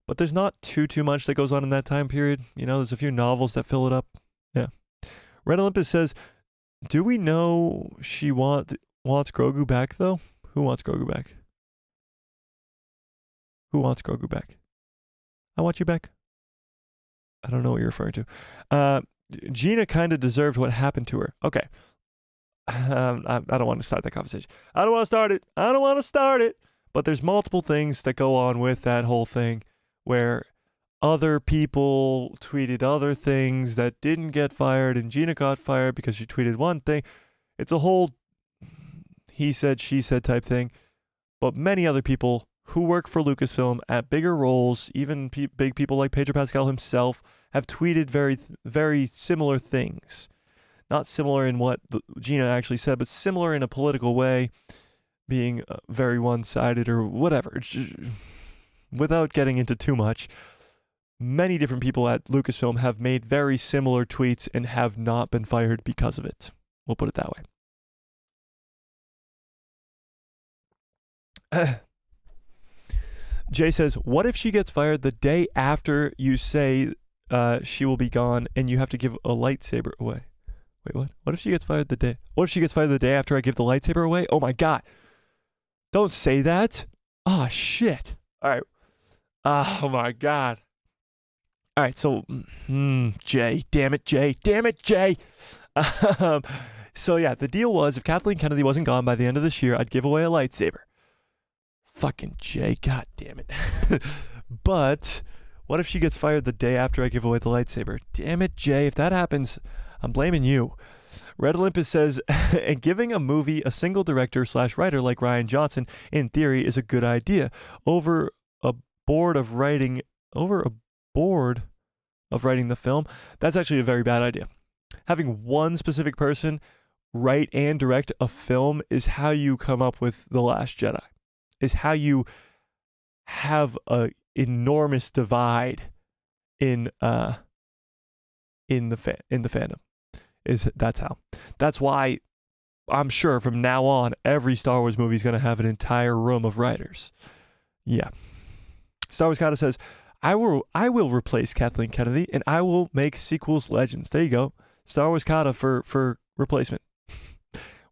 But there's not too much that goes on in that time period. You know, there's a few novels that fill it up. Yeah. Red Olympus says, do we know she wants Grogu back, though? Who wants Grogu back? Who wants Grogu back? I want you back. I don't know what you're referring to. Gina kind of deserved what happened to her. Okay. I don't want to start that conversation. I don't want to start it. But there's multiple things that go on with that whole thing where other people tweeted other things that didn't get fired, and Gina got fired because she tweeted one thing. It's a whole he said, she said type thing. But many other people who work for Lucasfilm at bigger roles, even big people like Pedro Pascal himself, have tweeted very, very similar things. Not similar in what Gina actually said, but similar in a political way, being very one-sided or whatever. Just, without getting into too much, many different people at Lucasfilm have made very similar tweets and have not been fired because of it. We'll put it that way. Jay says, what if she gets fired the day after you say she will be gone and you have to give a lightsaber away? Wait, what? What if she gets fired the day? What if she gets fired the day after I give the lightsaber away? Oh my God. Don't say that. Oh, shit. All right. Oh my God. All right. So, Jay. Damn it, Jay. Damn it, Jay. So yeah, the deal was if Kathleen Kennedy wasn't gone by the end of this year, I'd give away a lightsaber. Fucking Jay, god damn it. But what if she gets fired the day after I give away the lightsaber? Damn it, Jay. If that happens, I'm blaming you. Red Olympus says, and giving a movie a single director/writer like Rian Johnson, in theory, is a good idea. Over a board of writing the film, that's actually a very bad idea. Having one specific person write and direct a film is how you come up with The Last Jedi. Is how you have a enormous divide in the fandom. That's how. That's why I'm sure from now on every Star Wars movie is going to have an entire room of writers. Yeah. Star Wars Kata says, I will replace Kathleen Kennedy and I will make sequels legends. There you go. Star Wars Kata for replacement.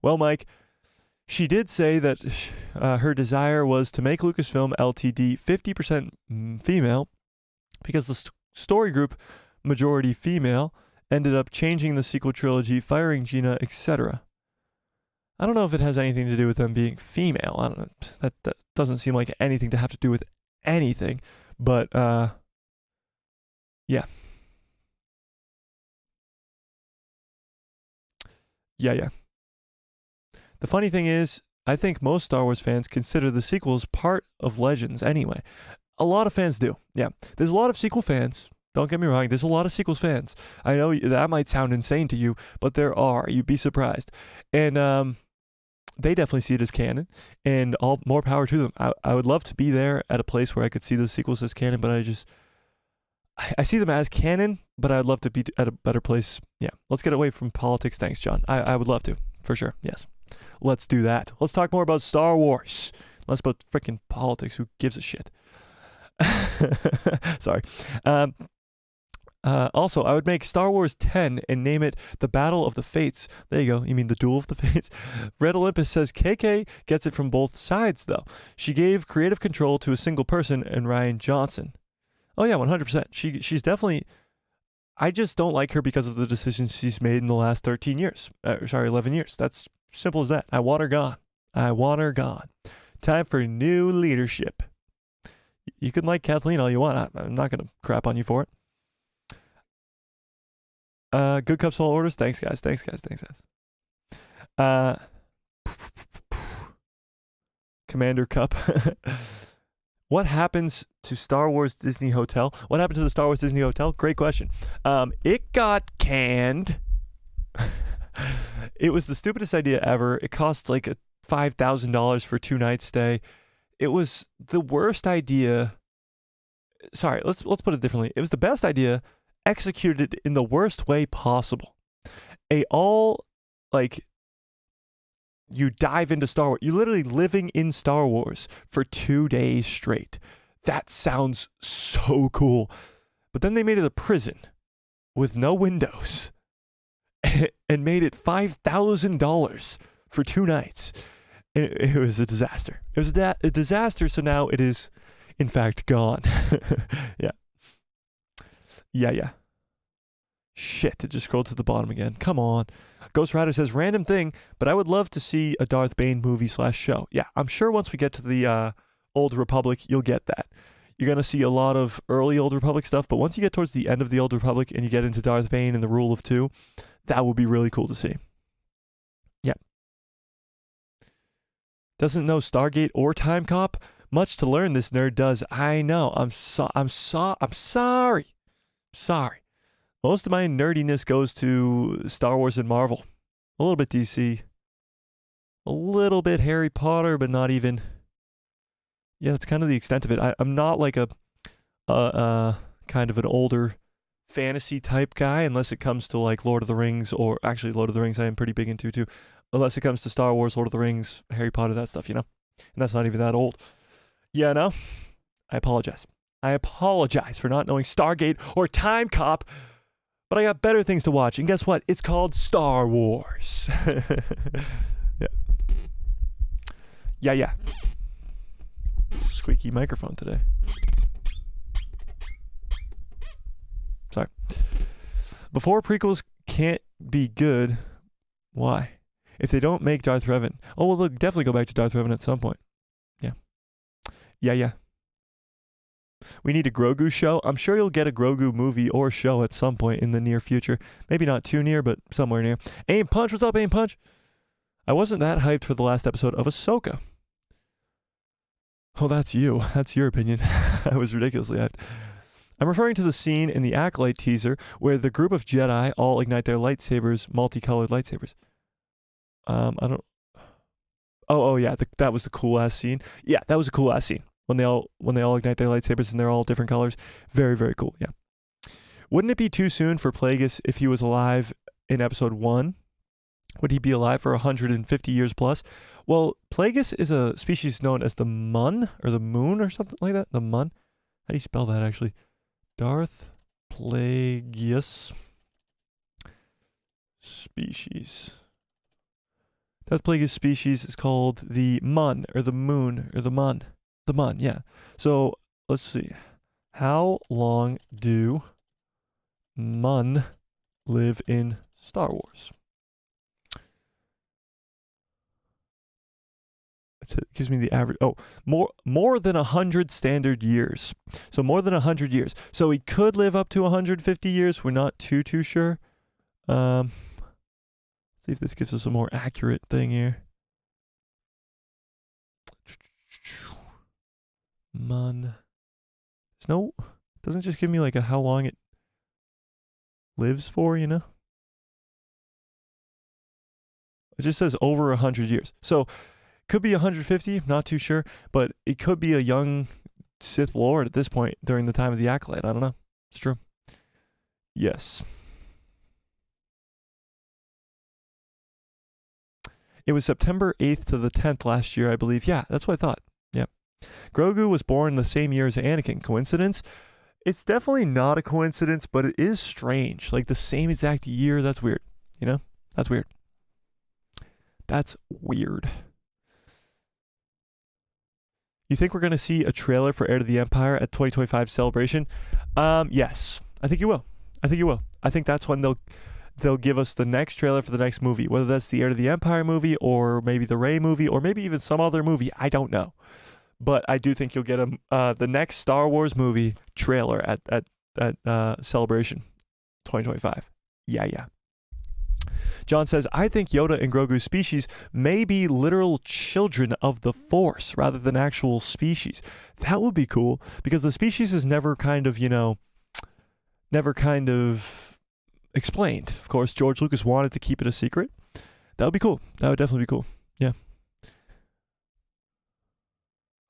Well, Mike, she did say that her desire was to make Lucasfilm Ltd 50% female because the story group, majority female, ended up changing the sequel trilogy, firing Gina, etc. I don't know if it has anything to do with them being female. I don't know. That doesn't seem like anything to have to do with anything. But, yeah. Yeah. The funny thing is, I think most Star Wars fans consider the sequels part of Legends anyway. A lot of fans do. Yeah. There's a lot of sequel fans. Don't get me wrong. There's a lot of sequels fans. I know that might sound insane to you, but there are. You'd be surprised. And they definitely see it as canon, and all more power to them. I would love to be there at a place where I could see the sequels as canon, but I see them as canon, but I'd love to be at a better place. Yeah. Let's get away from politics. Thanks, John. I would love to, for sure. Yes. Let's do that. Let's talk more about Star Wars. Less about freaking politics. Who gives a shit? Sorry. Also, I would make Star Wars 10 and name it The Battle of the Fates. There you go. You mean the Duel of the Fates? Red Olympus says KK gets it from both sides, though. She gave creative control to a single person and Rian Johnson. Oh, yeah, 100%. She's definitely... I just don't like her because of the decisions she's made in the last 11 years. That's simple as that. I want her gone. Time for new leadership. You can like Kathleen all you want. I'm not going to crap on you for it. Good cups, all orders. Thanks, guys. Commander Cup. What happens to Star Wars Disney Hotel? What happened to the Star Wars Disney Hotel? Great question. It got canned. It was the stupidest idea ever. It cost like $5,000 for 2 nights stay. It was the worst idea. Sorry, let's put it differently. It was the best idea executed in the worst way possible. You dive into Star Wars. You're literally living in Star Wars for 2 days straight. That sounds so cool. But then they made it a prison with no windows and made it $5,000 for 2 nights. It was a disaster. It was a disaster, so now it is, in fact, gone. Yeah. Shit, it just scrolled to the bottom again. Come on. Ghost Rider says, random thing, but I would love to see a Darth Bane movie/show. Yeah, I'm sure once we get to the Old Republic, you'll get that. You're going to see a lot of early Old Republic stuff, but once you get towards the end of the Old Republic and you get into Darth Bane and the Rule of Two, that would be really cool to see. Yeah. Doesn't know Stargate or Time Cop? Much to learn, this nerd does. I know. I'm sorry. Most of my nerdiness goes to Star Wars and Marvel. A little bit DC. A little bit Harry Potter, but not even. Yeah, that's kind of the extent of it. I'm not like a kind of an older fantasy type guy unless it comes to like Lord of the Rings, or actually Lord of the Rings I am pretty big into too. Unless it comes to Star Wars, Lord of the Rings, Harry Potter, that stuff, And that's not even that old. Yeah, no? I apologize for not knowing Stargate or Time Cop. But I got better things to watch. And guess what? It's called Star Wars. Yeah. Squeaky microphone today. Sorry. Before prequels can't be good, why? If they don't make Darth Revan. Oh, well, they'll definitely go back to Darth Revan at some point. Yeah. We need a Grogu show. I'm sure you'll get a Grogu movie or show at some point in the near future. Maybe not too near, but somewhere near. Aim Punch, what's up, Aim Punch? I wasn't that hyped for the last episode of Ahsoka. Oh, that's you. That's your opinion. I was ridiculously hyped. I'm referring to the scene in the Acolyte teaser where the group of Jedi all ignite their lightsabers, multicolored lightsabers. I don't... Oh yeah, that was the cool-ass scene. Yeah, that was a cool-ass scene. When they all ignite their lightsabers and they're all different colors. Very, very cool, yeah. Wouldn't it be too soon for Plagueis if he was alive in episode 1? Would he be alive for 150 years plus? Well, Plagueis is a species known as the Mun, or the Moon, or something like that. The Mun. How do you spell that, actually? Darth Plagueis species. Darth Plagueis species is called the Mun, or the Moon, or the Mun. The Mun, yeah. So, let's see. How long do Mun live in Star Wars? It gives me the average. Oh, more than 100 standard years. So more than 100 years. So he could live up to 150 years. We're not too sure. See if this gives us a more accurate thing here. Mun. Doesn't just give me like a how long it lives for, It just says over 100 years. So could be 150, not too sure, but it could be a young Sith Lord at this point during the time of the Acolyte. I don't know. It's true. Yes. It was September 8th to the 10th last year, I believe. Yeah, that's what I thought. Yep. Grogu was born the same year as Anakin. Coincidence? It's definitely not a coincidence, but it is strange. Like the same exact year. That's weird. That's weird. That's weird. You think we're going to see a trailer for Heir to the Empire at 2025 Celebration? Yes. I think you will. I think that's when they'll give us the next trailer for the next movie, whether that's the Heir to the Empire movie or maybe the Rey movie or maybe even some other movie. I don't know. But I do think you'll get the next Star Wars movie trailer at Celebration 2025. Yeah. John says, I think Yoda and Grogu's species may be literal children of the Force rather than actual species. That would be cool, because the species is never kind of explained. Of course, George Lucas wanted to keep it a secret. That would be cool. That would definitely be cool. Yeah.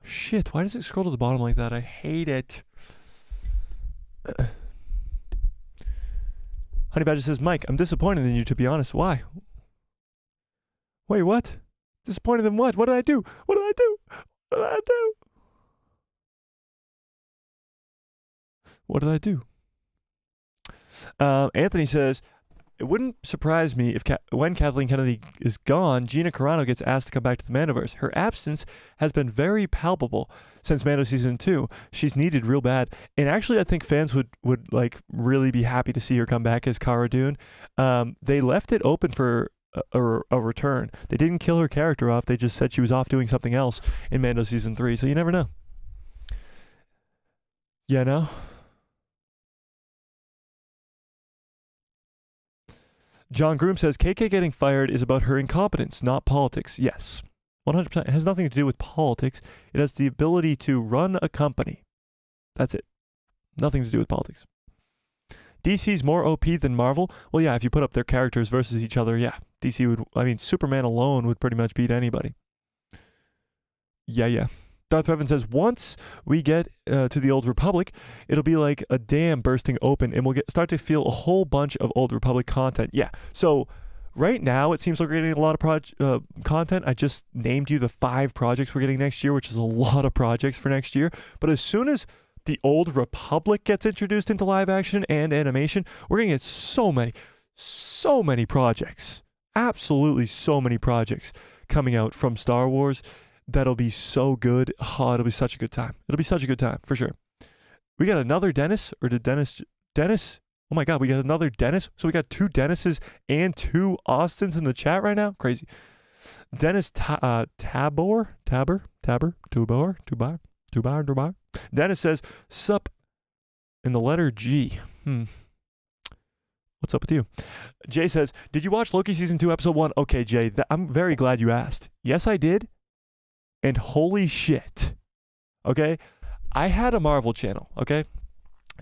Shit, why does it scroll to the bottom like that? I hate it. Honey Badger says, Mike, I'm disappointed in you, to be honest. Why? Wait, what? Disappointed in what? What did I do? What did I do? What did I do? What did I do? Anthony says, it wouldn't surprise me if when Kathleen Kennedy is gone, Gina Carano gets asked to come back to the Mandoverse. Her absence has been very palpable since Mando Season 2. She's needed real bad. And actually, I think fans would like really be happy to see her come back as Cara Dune. They left it open for a return. They didn't kill her character off. They just said she was off doing something else in Mando Season 3. So you never know. Yeah, no? John Groom says, KK getting fired is about her incompetence, not politics. Yes, 100%. It has nothing to do with politics. It has the ability to run a company. That's it. Nothing to do with politics. DC's more OP than Marvel? Well, yeah, if you put up their characters versus each other, yeah. DC would, I mean, Superman alone would pretty much beat anybody. Yeah. Darth Revan says, once we get to the Old Republic, it'll be like a dam bursting open, and we'll start to feel a whole bunch of Old Republic content. Yeah, so right now it seems like we're getting a lot of content. I just named you the 5 projects we're getting next year, which is a lot of projects for next year. But as soon as the Old Republic gets introduced into live action and animation, we're going to get so many projects. Absolutely so many projects coming out from Star Wars. That'll be so good. Oh, it'll be such a good time. It'll be such a good time, for sure. We got another Dennis, or did Dennis? Oh my God, we got another Dennis. So we got 2 Dennises and 2 Austins in the chat right now. Crazy. Dennis Tabor. Dennis says, sup, in the letter G. What's up with you? Jay says, did you watch Loki Season 2, Episode 1? Okay, Jay, I'm very glad you asked. Yes, I did. And holy shit, okay? I had a Marvel channel, okay?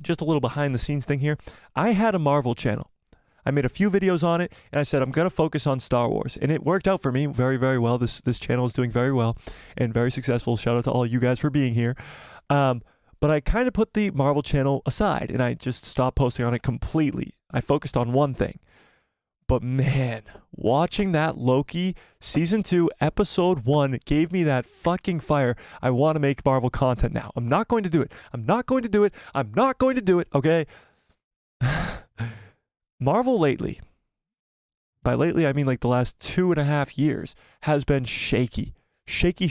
Just a little behind the scenes thing here. I had a Marvel channel. I made a few videos on it, and I said, I'm going to focus on Star Wars. And it worked out for me very, very well. This channel is doing very well and very successful. Shout out to all you guys for being here. But I kind of put the Marvel channel aside, and I just stopped posting on it completely. I focused on one thing. But man, watching that Loki Season 2 Episode 1 gave me that fucking fire. I want to make Marvel content now. I'm not going to do it. Okay? Marvel lately, by lately I mean like the last 2.5 years, has been shaky. Shaky.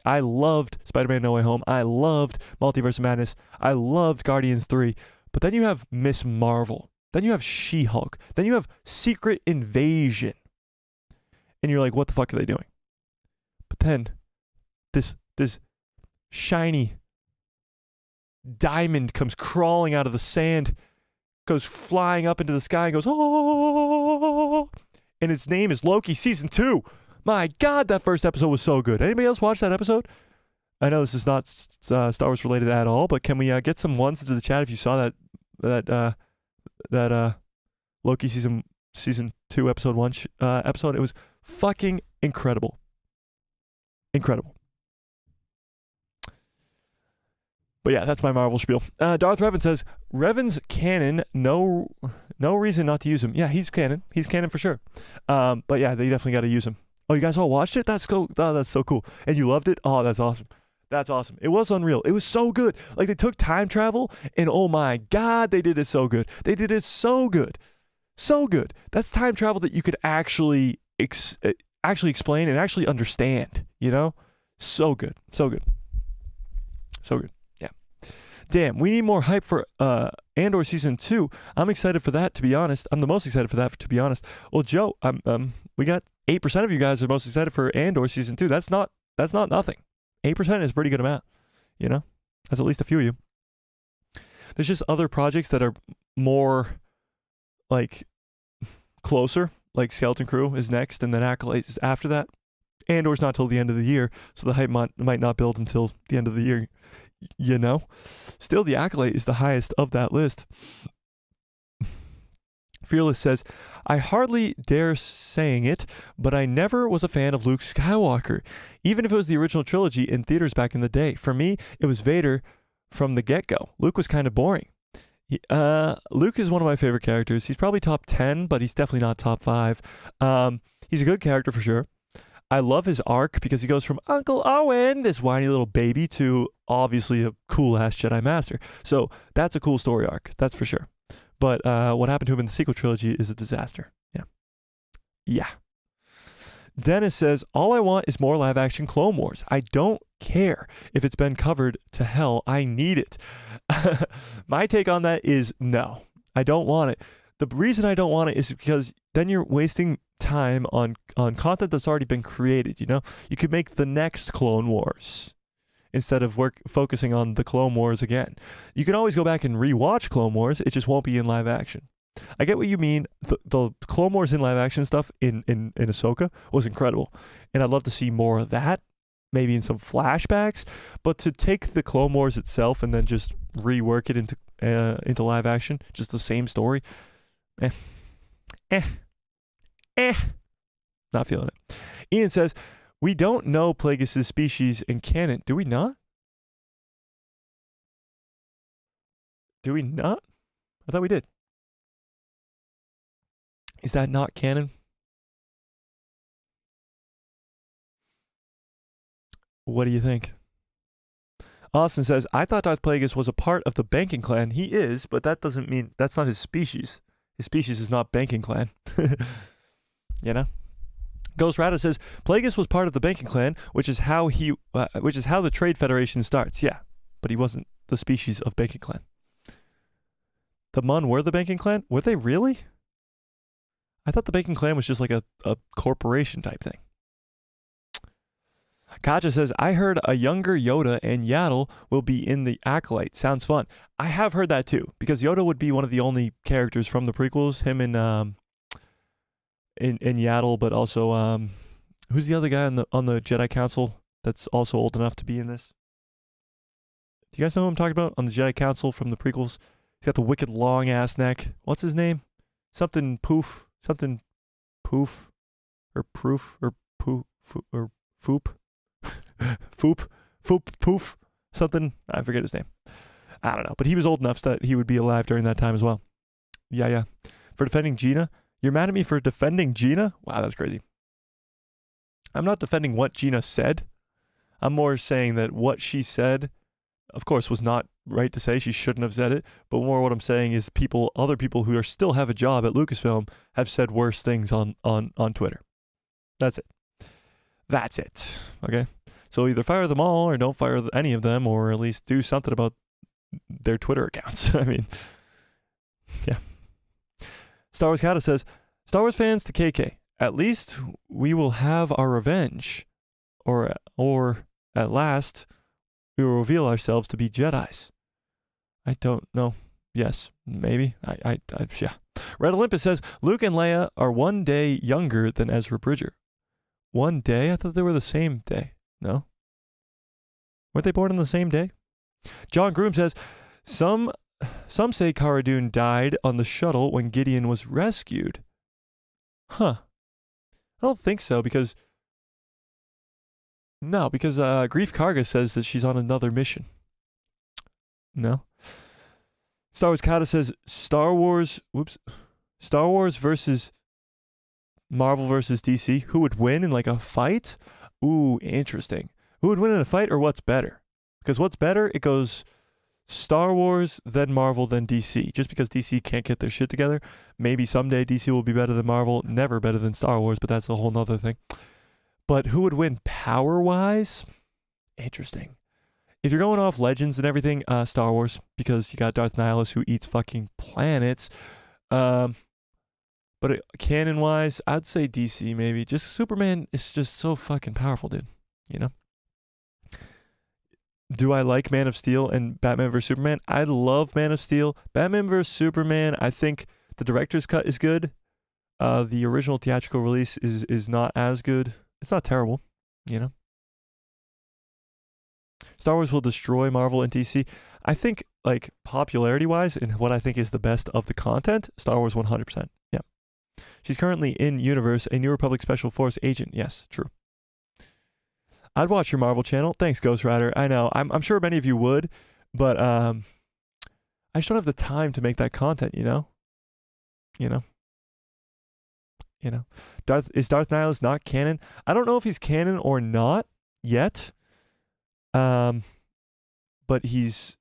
I loved Spider-Man No Way Home. I loved Multiverse of Madness. I loved Guardians 3. But then you have Miss Marvel. Then you have She-Hulk. Then you have Secret Invasion. And you're like, what the fuck are they doing? But then this shiny diamond comes crawling out of the sand, goes flying up into the sky and goes, oh, and its name is Loki Season 2. My God, that first episode was so good. Anybody else watch that episode? I know this is not Star Wars related at all, but can we get some ones into the chat if you saw that Loki season 2 episode 1 episode? It was fucking incredible. But yeah, that's my Marvel spiel. Darth Revan says, Revan's canon, no reason not to use him. Yeah, he's canon for sure. But yeah, they definitely got to use him. Oh, you guys all watched it? That's cool. Oh, that's so cool. And you loved it? Oh, that's awesome. It was unreal. It was so good. Like, they took time travel, and oh my God, they did it so good. So good. That's time travel that you could actually explain and actually understand, you know? So good. Yeah. Damn, we need more hype for Andor Season 2. I'm excited for that, to be honest. I'm the most excited for that, to be honest. Well, Joe, we got 8% of you guys are most excited for Andor Season 2. That's not nothing. 8% is a pretty good amount, you know? That's at least a few of you. There's just other projects that are more like closer, like Skeleton Crew is next, and then Acolyte is after that. Andor's not till the end of the year, so the hype might not build until the end of the year, you know? Still, the Acolyte is the highest of that list. Fearless says, I hardly dare saying it, but I never was a fan of Luke Skywalker, even if it was the original trilogy in theaters back in the day. For me, it was Vader from the get-go. Luke was kind of boring. Luke is one of my favorite characters. He's probably top 10, but he's definitely not top 5. He's a good character for sure. I love his arc because he goes from Uncle Owen, this whiny little baby, to obviously a cool-ass Jedi Master. So that's a cool story arc, that's for sure. But what happened to him in the sequel trilogy is a disaster. Yeah. Dennis says, all I want is more live-action Clone Wars. I don't care if it's been covered to hell. I need it. My take on that is no. I don't want it. The reason I don't want it is because then you're wasting time on content that's already been created, you know? You could make the next Clone Wars instead of focusing on the Clone Wars again. You can always go back and rewatch Clone Wars. It just won't be in live action. I get what you mean. The Clone Wars in live action stuff in Ahsoka was incredible. And I'd love to see more of that, maybe in some flashbacks. But to take the Clone Wars itself and then just rework it into live action, just the same story, not feeling it. Ian says, we don't know Plagueis' species in canon. Do we not? Do we not? I thought we did. Is that not canon? What do you think? Austin says, I thought Darth Plagueis was a part of the banking clan. He is, but that doesn't mean that's not his species. His species is not banking clan. You know? Ghost Rata says, Plagueis was part of the banking clan, which is how the Trade Federation starts. Yeah, but he wasn't the species of banking clan. The Mun were the banking clan? Were they really? I thought the banking clan was just like a corporation type thing. Katja says, I heard a younger Yoda and Yaddle will be in the Acolyte. Sounds fun. I have heard that too, because Yoda would be one of the only characters from the prequels. Him and in Yaddle, but also who's the other guy on the Jedi Council that's also old enough to be in this? Do you guys know who I'm talking about on the Jedi Council from the prequels? He's got the wicked long ass neck. What's his name? Something poof. Something poof. Or proof. Or poof. Or foop. Foop. Foop. Poof. Something. I forget his name. I don't know. But he was old enough so that he would be alive during that time as well. Yeah. For defending Gina. You're mad at me for defending Gina? Wow, that's crazy. I'm not defending what Gina said. I'm more saying that what she said, of course, was not right to say. She shouldn't have said it. But more what I'm saying is other people who still have a job at Lucasfilm have said worse things on Twitter. That's it. That's it. Okay? So either fire them all or don't fire any of them, or at least do something about their Twitter accounts. I mean, yeah. Star Wars Kata says, Star Wars fans to KK, at least we will have our revenge. Or at last, we will reveal ourselves to be Jedis. I don't know. Yes, maybe. Yeah. Red Olympus says, Luke and Leia are one day younger than Ezra Bridger. One day? I thought they were the same day. No? Weren't they born on the same day? John Groom says, Some say Cara Dune died on the shuttle when Gideon was rescued. Huh. I don't think so, because Grief Karga says that she's on another mission. No. Star Wars Kata says Star Wars versus Marvel versus DC. Who would win in like a fight? Ooh, interesting. Who would win in a fight, or what's better? Because what's better, it goes Star Wars, then Marvel, then DC. Just because DC can't get their shit together. Maybe someday DC will be better than Marvel. Never better than Star Wars, but that's a whole nother thing. But who would win power-wise? Interesting. If you're going off legends and everything, Star Wars, because you got Darth Nihilus who eats fucking planets. But canon-wise, I'd say DC maybe. Just Superman is just so fucking powerful, dude. You know? Do I like Man of Steel and Batman vs Superman? I love Man of Steel. Batman vs Superman, I think the director's cut is good. The original theatrical release is not as good. It's not terrible, you know. Star Wars will destroy Marvel and DC. I think, like, popularity-wise and what I think is the best of the content, Star Wars 100%. Yeah. She's currently in Universe, a New Republic Special Force agent. Yes, true. I'd watch your Marvel channel. Thanks, Ghost Rider. I know. I'm sure many of you would, but I just don't have the time to make that content, you know? You know? You know? Darth Nihilus not canon? I don't know if he's canon or not yet. But he's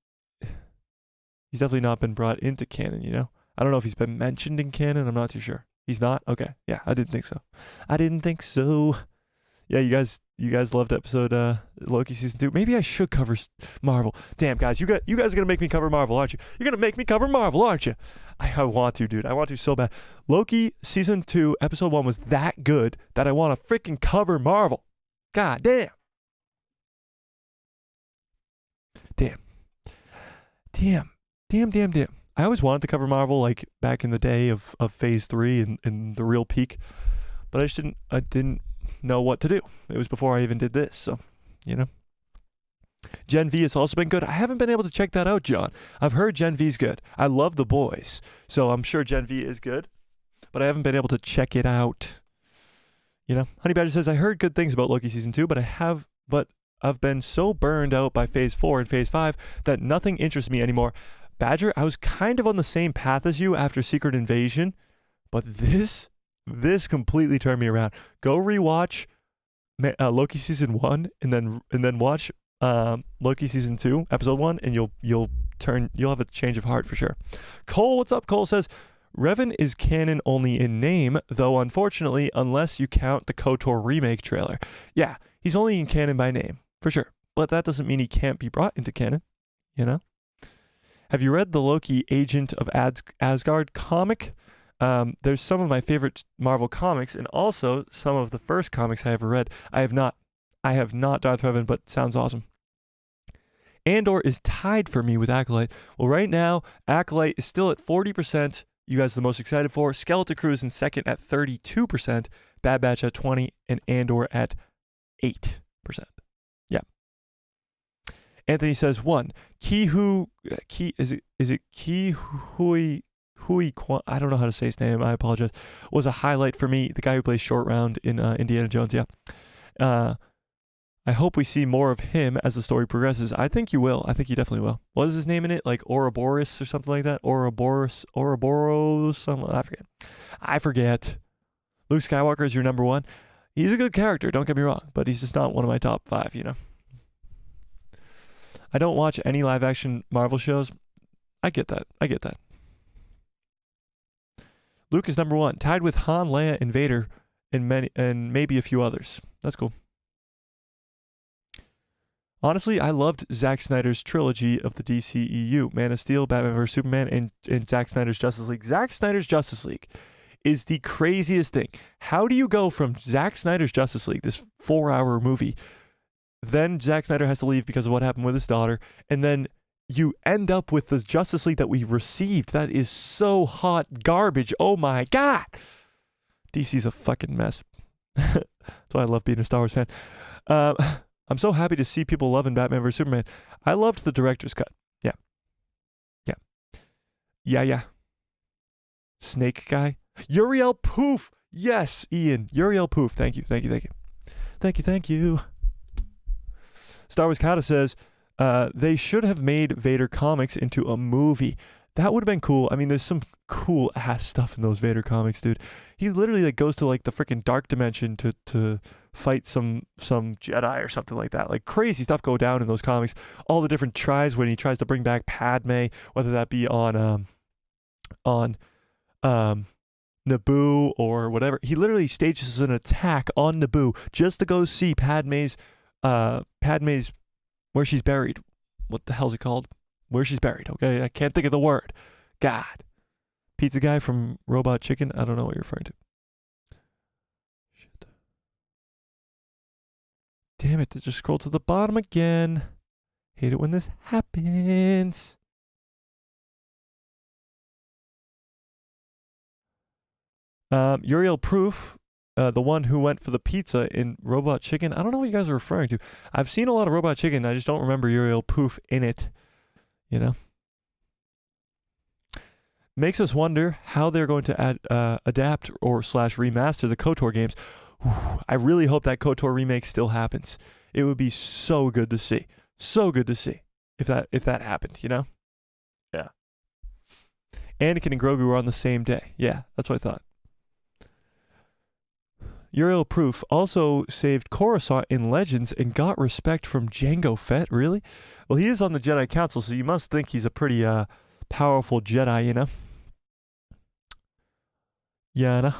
definitely not been brought into canon, you know? I don't know if he's been mentioned in canon. I'm not too sure. He's not? Okay. Yeah, I didn't think so. Yeah, you guys loved episode Loki season 2. Maybe I should cover Marvel. Damn, guys, you guys are gonna make me cover Marvel, aren't you? You're gonna make me cover Marvel, aren't you? I want to, dude. I want to so bad. Loki season 2 episode 1 was that good that I want to freaking cover Marvel. God damn. Damn. I always wanted to cover Marvel, like back in the day of Phase 3 and the real peak, but I didn't know what to do. It was before I even did this, so, you know. Gen V has also been good. I haven't been able to check that out, John. I've heard Gen V's good. I love The Boys, so I'm sure Gen V is good, but I haven't been able to check it out. You know, Honey Badger says, I heard good things about Loki season 2, but I've been so burned out by Phase 4 and Phase 5 that nothing interests me anymore. Badger, I was kind of on the same path as you after Secret Invasion, but this completely turned me around. Go rewatch Loki season 1 and then watch Loki season 2 episode 1, and you'll have a change of heart for sure. Cole, what's up? Cole says Revan is canon only in name, though unfortunately, unless you count the KOTOR remake trailer. Yeah, he's only in canon by name for sure, but that doesn't mean he can't be brought into canon. You know. Have you read the Loki Agent of Asgard comic? There's some of my favorite Marvel comics, and also some of the first comics I ever read. I have not, Darth Revan, but sounds awesome. Andor is tied for me with Acolyte. Well, right now, Acolyte is still at 40%. You guys are the most excited for. Skeleton Crew is in second at 32%. Bad Batch at 20%, and Andor at 8%. Yeah. Anthony says 1. Hui, I don't know how to say his name. I apologize. Was a highlight for me. The guy who plays Short Round in Indiana Jones. Yeah. I hope we see more of him as the story progresses. I think you will. I think you definitely will. What is his name in it? Like Ouroboros or something like that? Ouroboros, something. I forget. Luke Skywalker is your number 1. He's a good character. Don't get me wrong, but he's just not one of my top 5. You know. I don't watch any live action Marvel shows. I get that. Luke is number 1, tied with Han, Leia, and Vader, and maybe a few others. That's cool. Honestly, I loved Zack Snyder's trilogy of the DCEU: Man of Steel, Batman vs Superman, and Zack Snyder's Justice League. Zack Snyder's Justice League is the craziest thing. How do you go from Zack Snyder's Justice League, this 4-hour movie, then Zack Snyder has to leave because of what happened with his daughter, and then you end up with the Justice League that we received? That is so hot garbage. Oh my God. DC's a fucking mess. That's why I love being a Star Wars fan. I'm so happy to see people loving Batman vs Superman. I loved the director's cut. Yeah. Snake guy. Uriel Poof. Yes, Ian. Uriel Poof. Thank you. Star Wars Kata says, they should have made Vader comics into a movie. That would have been cool. I mean, there's some cool ass stuff in those Vader comics, dude. He literally like goes to like the freaking dark dimension to fight some Jedi or something like that. Like crazy stuff go down in those comics. All the different tries when he tries to bring back Padme, whether that be on Naboo or whatever. He literally stages an attack on Naboo just to go see Padme's where she's buried. What the hell's it called? Where she's buried, okay? I can't think of the word. God. Pizza guy from Robot Chicken? I don't know what you're referring to. Shit. Damn it, just scroll to the bottom again. Hate it when this happens. Uriel Proof, the one who went for the pizza in Robot Chicken. I don't know what you guys are referring to. I've seen a lot of Robot Chicken. I just don't remember Uriel Proof in it. You know? Makes us wonder how they're going to adapt or / remaster the KOTOR games. Whew, I really hope that KOTOR remake still happens. It would be so good to see. So good to see if that happened, you know? Yeah. Anakin and Grogu were on the same day. Yeah, that's what I thought. Uriel Proof also saved Coruscant in Legends and got respect from Jango Fett, really? Well, he is on the Jedi Council, so you must think he's a pretty powerful Jedi, you know? Yana.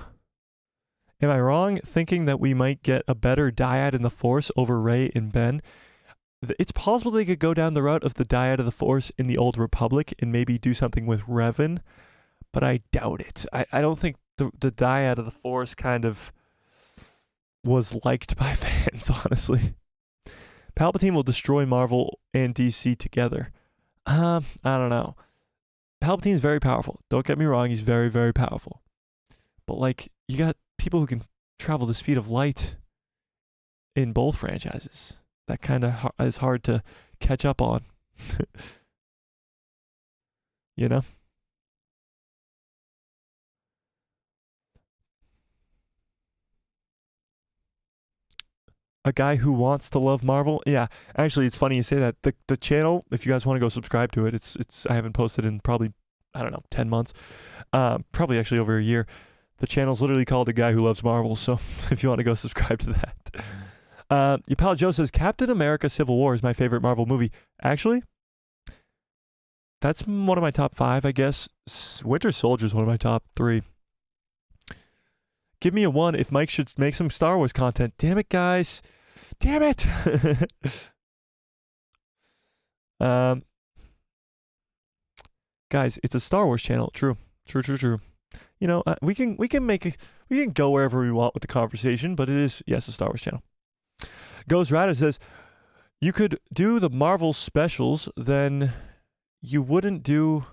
Am I wrong thinking that we might get a better dyad in the Force over Rey and Ben? It's possible they could go down the route of the dyad of the Force in the Old Republic and maybe do something with Revan, but I doubt it. I don't think the dyad of the Force kind of was liked by fans, honestly. Palpatine will destroy Marvel and DC together. I don't know. Palpatine's very powerful. Don't get me wrong, he's very, very powerful. But, like, you got people who can travel the speed of light in both franchises. That kind of is hard to catch up on. You know? A guy who wants to love Marvel? Yeah, actually, it's funny you say that. The channel, if you guys want to go subscribe to it, it's I haven't posted in probably, I don't know, 10 months. Probably actually over a year. The channel's literally called The Guy Who Loves Marvel, so if you want to go subscribe to that. Your pal Joe says, Captain America Civil War is my favorite Marvel movie. Actually, that's one of my top 5, I guess. Winter Soldier is one of my top 3. Give me a 1 if Mike should make some Star Wars content. Damn it, guys. Damn it. Guys, it's a Star Wars channel. True. You know, we can go wherever we want with the conversation, but it is, yes, a Star Wars channel. Ghost Rider says, you could do the Marvel specials, then you wouldn't do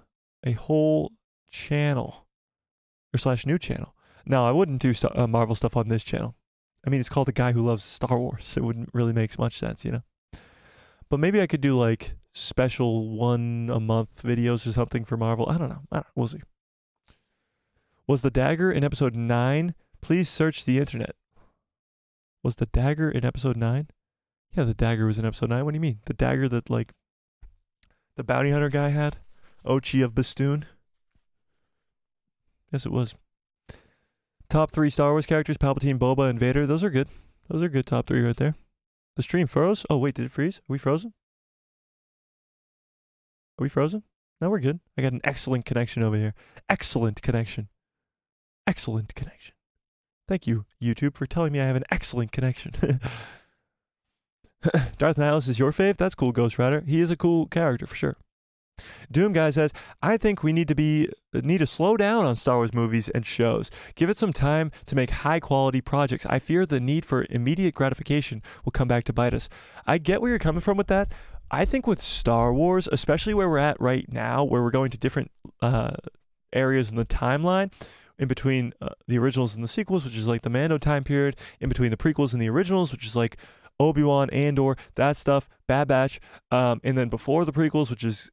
a whole channel or / new channel. No, I wouldn't do Marvel stuff on this channel. I mean, it's called The Guy Who Loves Star Wars. It wouldn't really make much sense, you know? But maybe I could do like special 1 a month videos or something for Marvel. I don't know. We'll see. Was the dagger in episode 9? Please search the internet. Was the dagger in episode 9? Yeah, the dagger was in episode 9. What do you mean? The dagger that, like, the bounty hunter guy had? Ochi of Bastoon? Yes, it was. Top 3 Star Wars characters, Palpatine, Boba, and Vader. Those are good. Those are good top 3 right there. The stream froze? Oh, wait, did it freeze? Are we frozen? Are we frozen? No, we're good. I got an excellent connection over here. Excellent connection. Excellent connection. Thank you, YouTube, for telling me I have an excellent connection. Darth Nihilus is your fave? That's cool, Ghost Rider. He is a cool character, for sure. Doom Guy says, I think we need to slow down on Star Wars movies and shows. Give it some time to make high-quality projects. I fear the need for immediate gratification will come back to bite us. I get where you're coming from with that. I think with Star Wars, especially where we're at right now, where we're going to different areas in the timeline, in between the originals and the sequels, which is like the Mando time period, in between the prequels and the originals, which is like Obi-Wan, Andor, that stuff, Bad Batch, and then before the prequels, which is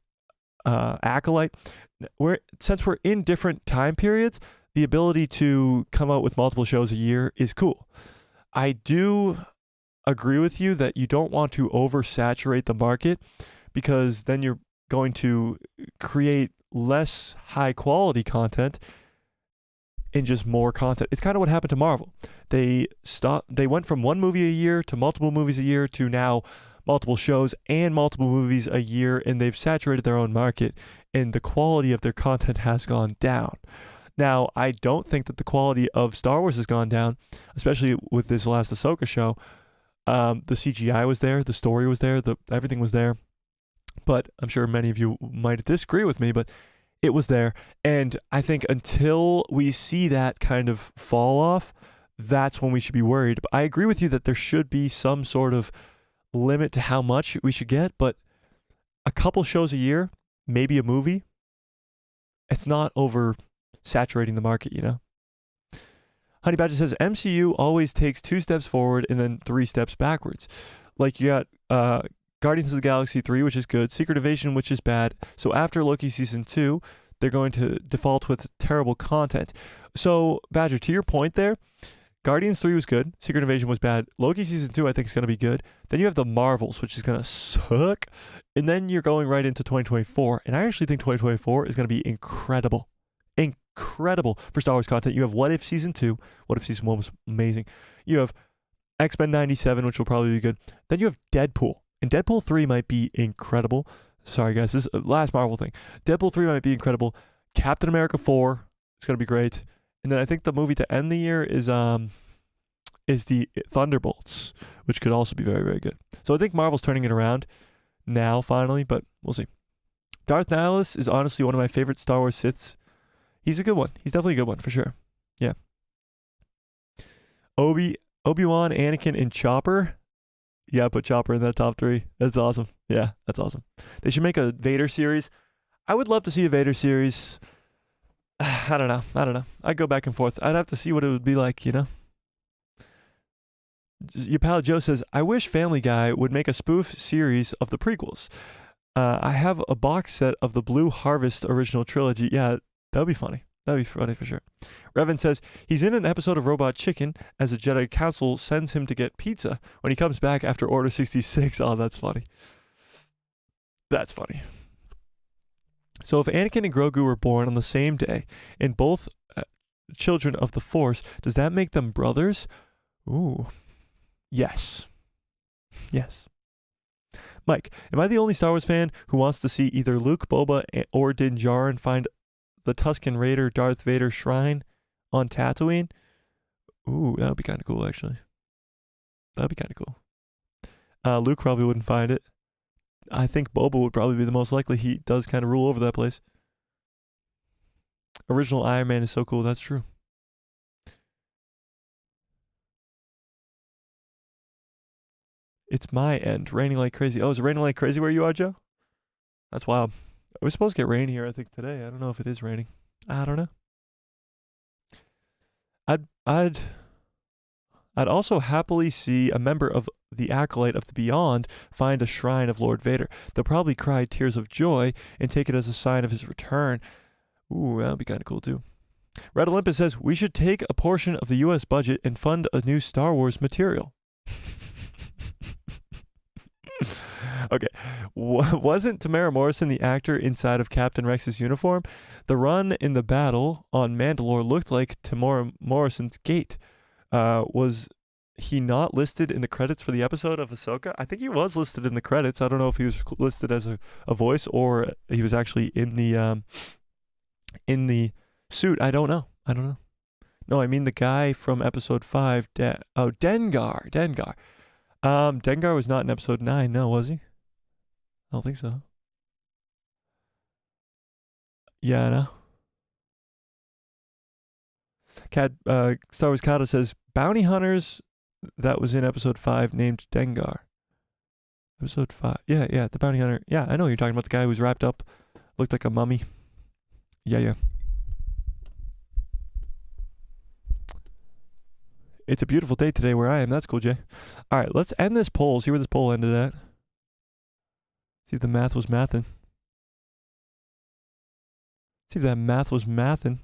Acolyte. Since we're in different time periods, the ability to come out with multiple shows a year is cool. I do agree with you that you don't want to oversaturate the market, because then you're going to create less high quality content and just more content. It's kind of what happened to Marvel. They went from 1 movie a year to multiple movies a year to now multiple shows and multiple movies a year, and they've saturated their own market, and the quality of their content has gone down. Now, I don't think that the quality of Star Wars has gone down, especially with this last Ahsoka show. The CGI was there, the story was there, everything was there. But I'm sure many of you might disagree with me, but it was there. And I think until we see that kind of fall off, that's when we should be worried. But I agree with you that there should be some sort of limit to how much we should get, but a couple shows a year, maybe a movie. It's not over saturating the market, you know? Honey Badger says MCU always takes 2 steps forward and then 3 steps backwards. Like you got Guardians of the Galaxy 3, which is good, Secret Invasion, which is bad. So after Loki season 2, they're going to default with terrible content. So Badger, to your point there, Guardians 3 was good, Secret Invasion was bad. Loki season 2 I think is going to be good. Then you have the Marvels, which is going to suck. And then you're going right into 2024, and I actually think 2024 is going to be incredible. Incredible for Star Wars content. You have What If Season 2. What If Season 1 was amazing. You have X-Men 97, which will probably be good. Then you have Deadpool. And Deadpool 3 might be incredible. Sorry, guys. This is the last Marvel thing. Deadpool 3 might be incredible. Captain America 4 is going to be great. And then I think the movie to end the year is the Thunderbolts, which could also be very, very good. So I think Marvel's turning it around now, finally, but we'll see. Darth Nihilus is honestly one of my favorite Star Wars Siths. He's a good one. He's definitely a good one, for sure. Yeah. Obi-Wan, Anakin, and Chopper. Yeah, put Chopper in that top 3. That's awesome. Yeah, that's awesome. They should make a Vader series. I would love to see a Vader series. I don't know. I'd go back and forth. I'd have to see what it would be like, you know? Your pal Joe says, I wish Family Guy would make a spoof series of the prequels. I have a box set of the Blue Harvest original trilogy. Yeah, that would be funny. That would be funny for sure. Revan says, he's in an episode of Robot Chicken as the Jedi Council sends him to get pizza when he comes back after Order 66. Oh, that's funny. That's funny. So if Anakin and Grogu were born on the same day and both children of the Force, does that make them brothers? Ooh. Yes. Yes. Mike, am I the only Star Wars fan who wants to see either Luke, Boba, or Din Djarin find the Tusken Raider Darth Vader shrine on Tatooine? Ooh, that would be kind of cool, actually. That would be kind of cool. Luke probably wouldn't find it. I think Boba would probably be the most likely. He does kind of rule over that place. Original Iron Man is so cool. That's true. It's my end. Raining like crazy. Oh, is it raining like crazy where you are, Joe? That's wild. It was supposed to get rain here, I think, today. I don't know if it is raining. I don't know. I'd also happily see a member of the Acolyte of the Beyond find a shrine of Lord Vader. They'll probably cry tears of joy and take it as a sign of his return. Ooh, that would be kind of cool, too. Red Olympus says, we should take a portion of the U.S. budget and fund a new Star Wars material. Okay. Wasn't Tamara Morrison the actor inside of Captain Rex's uniform? The run in the battle on Mandalore looked like Tamara Morrison's gait. Was he not listed in the credits for the episode of Ahsoka? I think he was listed in the credits. I don't know if he was listed as a voice or he was actually in the suit. I don't know. No, I mean the guy from episode 5. Dengar. Dengar was not in episode 9, no, was he? I don't think so. Yeah, I know. Star Wars Kata says, bounty hunters that was in episode 5 named Dengar. Episode 5. Yeah, the bounty hunter. Yeah, I know you're talking about the guy who was wrapped up, looked like a mummy. Yeah. It's a beautiful day today where I am. That's cool, Jay. All right, let's end this poll. See where this poll ended at. See if the math was mathin'. See if that math was mathin'.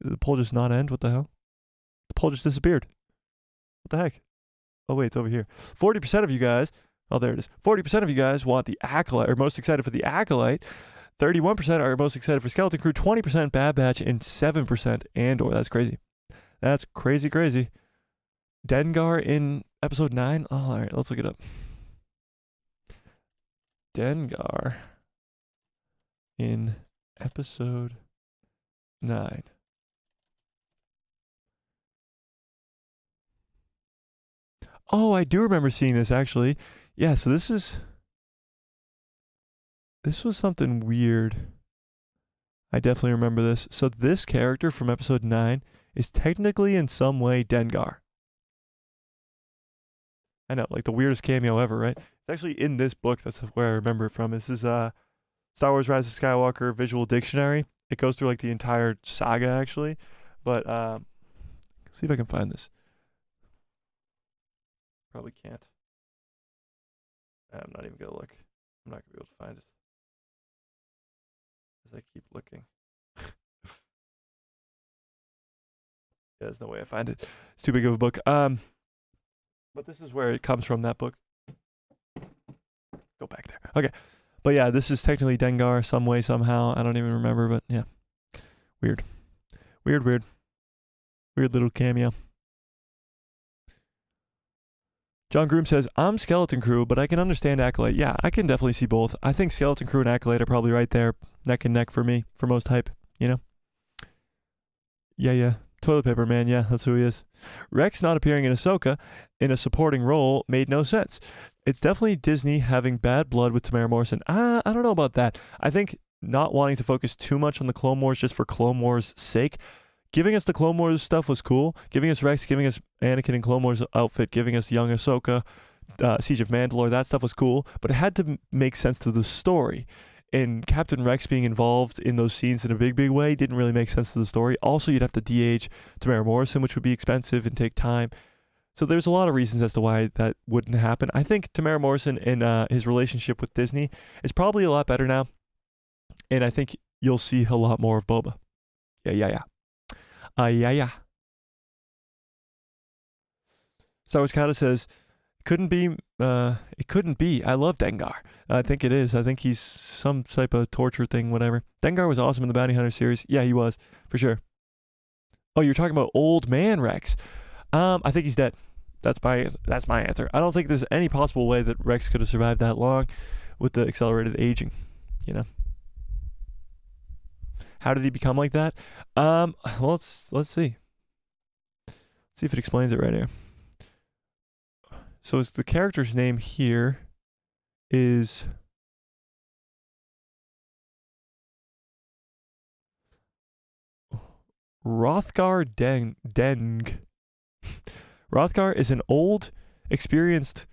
Did the poll just not end? What the hell? The poll just disappeared. What the heck? Oh, wait, it's over here. 40% of you guys, oh, there it is. 40% of you guys want the Acolyte, or most excited for the Acolyte. 31% are most excited for Skeleton Crew, 20% Bad Batch, and 7% Andor. That's crazy. That's crazy. Dengar in episode 9? Oh, all right, let's look it up. Dengar in episode 9. Oh, I do remember seeing this, actually. Yeah, so this was something weird. I definitely remember this. So this character from episode 9 is technically in some way Dengar. I know, like the weirdest cameo ever, right? It's actually in this book. That's where I remember it from. This is Star Wars Rise of Skywalker Visual Dictionary. It goes through like the entire saga actually. But see if I can find this. Probably can't. I'm not even gonna look. I'm not gonna be able to find it. As I keep looking. Yeah, there's no way I find it. It's too big of a book. But this is where it comes from, that book. Go back there. Okay. But yeah, this is technically Dengar some way, somehow. I don't even remember, but yeah. Weird. Weird little cameo. John Groom says, I'm Skeleton Crew, but I can understand Acolyte. Yeah, I can definitely see both. I think Skeleton Crew and Acolyte are probably right there, neck and neck for me, for most hype, you know? Yeah. Toilet paper man, yeah, that's who he is. Rex not appearing in Ahsoka in a supporting role made no sense. It's definitely Disney having bad blood with Tamara Morrison. I don't know about that. I think not wanting to focus too much on the Clone Wars just for Clone Wars' sake. Giving us the Clone Wars stuff was cool. Giving us Rex, giving us Anakin in Clone Wars outfit, giving us young Ahsoka, Siege of Mandalore, that stuff was cool. But it had to make sense to the story. And Captain Rex being involved in those scenes in a big way didn't really make sense to the story. Also, you'd have to de-age Tamara Morrison, which would be expensive and take time. So there's a lot of reasons as to why that wouldn't happen. I think Tamara Morrison and his relationship with Disney is probably a lot better now. And I think you'll see a lot more of Boba. Yeah. Star Wars Kata says, it couldn't be. I love Dengar. I think it is. I think he's some type of torture thing, whatever. Dengar was awesome in the Bounty Hunter series. Yeah, he was, for sure. Oh, you're talking about old man Rex. I think he's dead. That's my answer. I don't think there's any possible way that Rex could have survived that long with the accelerated aging, you know. How did he become like that? Well, let's see. Let's see if it explains it right here. So it's the character's name here is Rothgar Deng. Rothgar is an old, experienced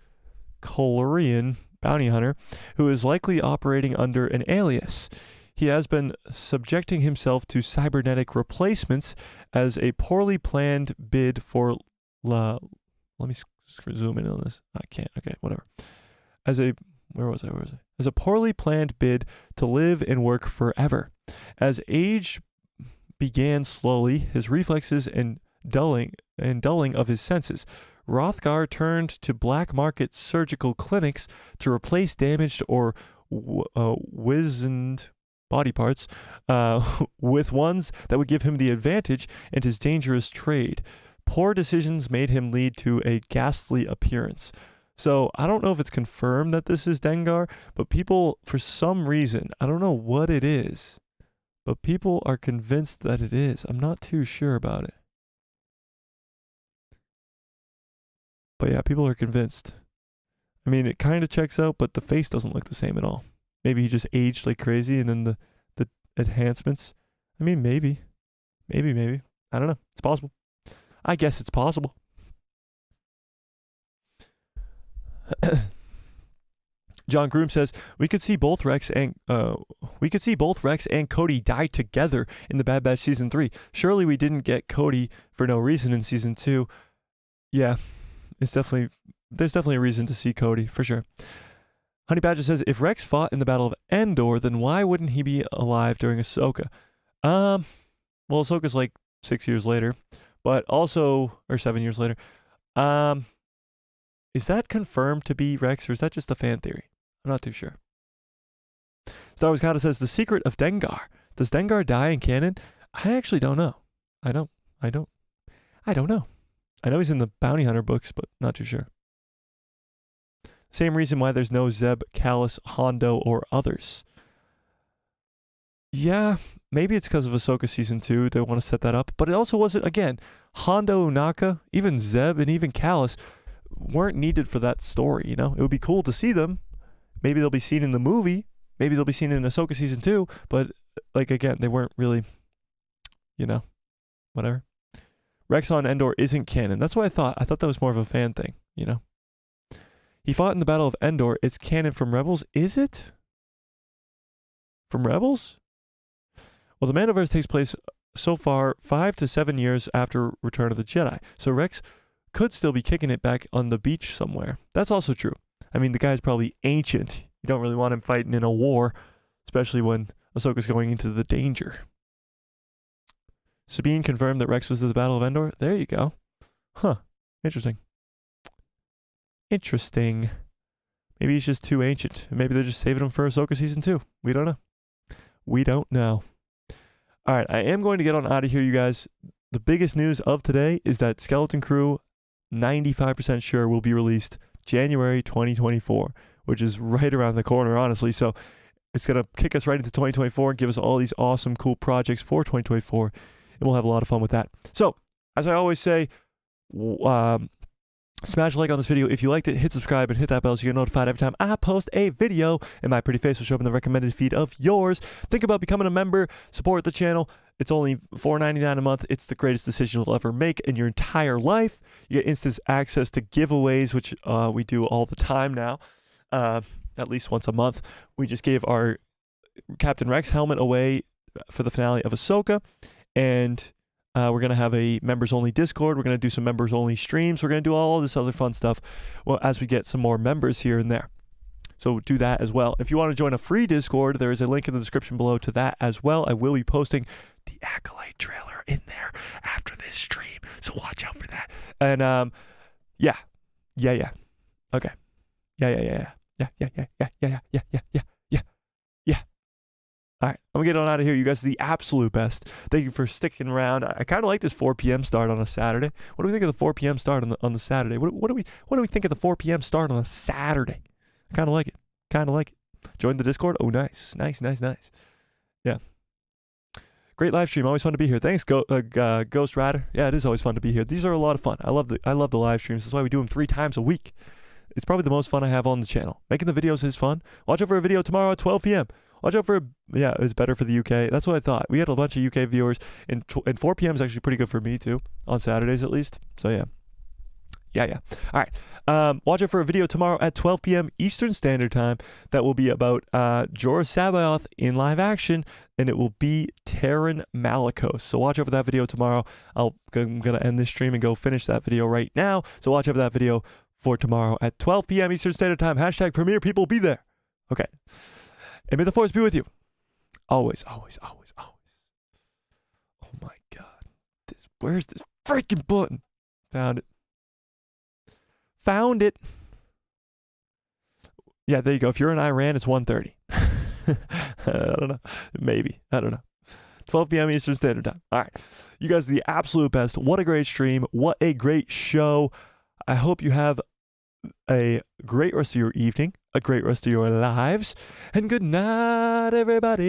Kalurian bounty hunter who is likely operating under an alias. He has been subjecting himself to cybernetic replacements as a poorly planned bid for let me zoom in on this. I can't. Okay, whatever. Where was I? As a poorly planned bid to live and work forever. As age began slowly, his reflexes and dulling of his senses, Rothgar turned to black market surgical clinics to replace damaged or wizened body parts with ones that would give him the advantage in his dangerous trade. Poor decisions made him lead to a ghastly appearance. So I don't know if it's confirmed that this is Dengar, but people, for some reason, I don't know what it is, but people are convinced that it is. I'm not too sure about it. But yeah, people are convinced. I mean, it kind of checks out, but the face doesn't look the same at all. Maybe he just aged like crazy and then the enhancements. I mean, maybe. I don't know. It's possible. I guess it's possible. John Groom says we could see both Rex and Cody die together in the Bad Batch season 3. Surely we didn't get Cody for no reason in season 2. Yeah, there's definitely a reason to see Cody for sure. Honey Badger says if Rex fought in the Battle of Endor, then why wouldn't he be alive during Ahsoka? Well, Ahsoka's like 6 years later, but also, or 7 years later. Is that confirmed to be Rex, or is that just a fan theory? I'm not too sure. Star Wars Kata says the secret of Dengar. Does Dengar die in canon? I actually don't know. I don't know. I know he's in the Bounty Hunter books, but not too sure. Same reason why there's no Zeb, Callus, Hondo, or others. Yeah, maybe it's because of Ahsoka season 2. They want to set that up. But it also wasn't, again, Hondo, Naka, even Zeb, and even Callus weren't needed for that story, you know? It would be cool to see them. Maybe they'll be seen in the movie. Maybe they'll be seen in Ahsoka season 2. But, like, again, they weren't really, you know, whatever. Rex on Endor isn't canon. That's what I thought. I thought that was more of a fan thing, you know? He fought in the Battle of Endor. It's canon from Rebels. Is it? From Rebels? Well, the Mandoverse takes place so far 5 to 7 years after Return of the Jedi. So Rex could still be kicking it back on the beach somewhere. That's also true. I mean, the guy's probably ancient. You don't really want him fighting in a war, especially when Ahsoka's going into the danger. Sabine confirmed that Rex was at the Battle of Endor. There you go. Huh. Interesting. Interesting. Maybe he's just too ancient. Maybe they're just saving him for Ahsoka Season 2. We don't know. We don't know. All right, I am going to get on out of here, you guys. The biggest news of today is that Skeleton Crew, 95% sure, will be released January 2024, which is right around the corner, honestly. So it's going to kick us right into 2024 and give us all these awesome, cool projects for 2024, and we'll have a lot of fun with that. So, as I always say, smash a like on this video if you liked it, hit subscribe, and hit that bell so you get notified every time I post a video, and my pretty face will show up in the recommended feed of yours. Think about becoming a member, support the channel. It's only $4.99 a month. It's the greatest decision you'll ever make in your entire life. You get instant access to giveaways, which we do all the time now, at least once a month. We just gave our Captain Rex helmet away for the finale of Ahsoka, and we're going to have a members-only Discord. We're going to do some members-only streams. We're going to do all this other fun stuff as we get some more members here and there. So do that as well. If you want to join a free Discord, there is a link in the description below to that as well. I will be posting the Acolyte trailer in there after this stream, so watch out for that. And yeah. Okay. Yeah. All right, I'm going to get on out of here. You guys are the absolute best. Thank you for sticking around. I kind of like this 4 p.m. start on a Saturday. What do we think of the 4 p.m. start on the Saturday? What do we think of the 4 p.m. start on a Saturday? I kind of like it. Join the Discord. Oh, nice. Yeah. Great live stream. Always fun to be here. Thanks, Ghost Rider. Yeah, it is always fun to be here. These are a lot of fun. I love the live streams. That's why we do them 3 times a week. It's probably the most fun I have on the channel. Making the videos is fun. Watch out for a video tomorrow at 12 p.m. Watch out for it's better for the UK. That's what I thought. We had a bunch of UK viewers, and 4 p.m. is actually pretty good for me too, on Saturdays at least. So yeah. All right. Watch out for a video tomorrow at 12 p.m. Eastern Standard Time. That will be about Jorah Sabaoth in live action, and it will be Terran Malicos. So watch out for that video tomorrow. I'm going to end this stream and go finish that video right now. So watch out for that video for tomorrow at 12 p.m. Eastern Standard Time. # Premiere People be there. Okay. And may the force be with you. Always. Oh my God. Where's this freaking button? Found it. Yeah, there you go. If you're in Iran, it's 1:30. I don't know. Maybe. I don't know. 12 p.m. Eastern Standard Time. All right. You guys are the absolute best. What a great stream. What a great show. I hope you have a great rest of your evening, a great rest of your lives, and good night, everybody.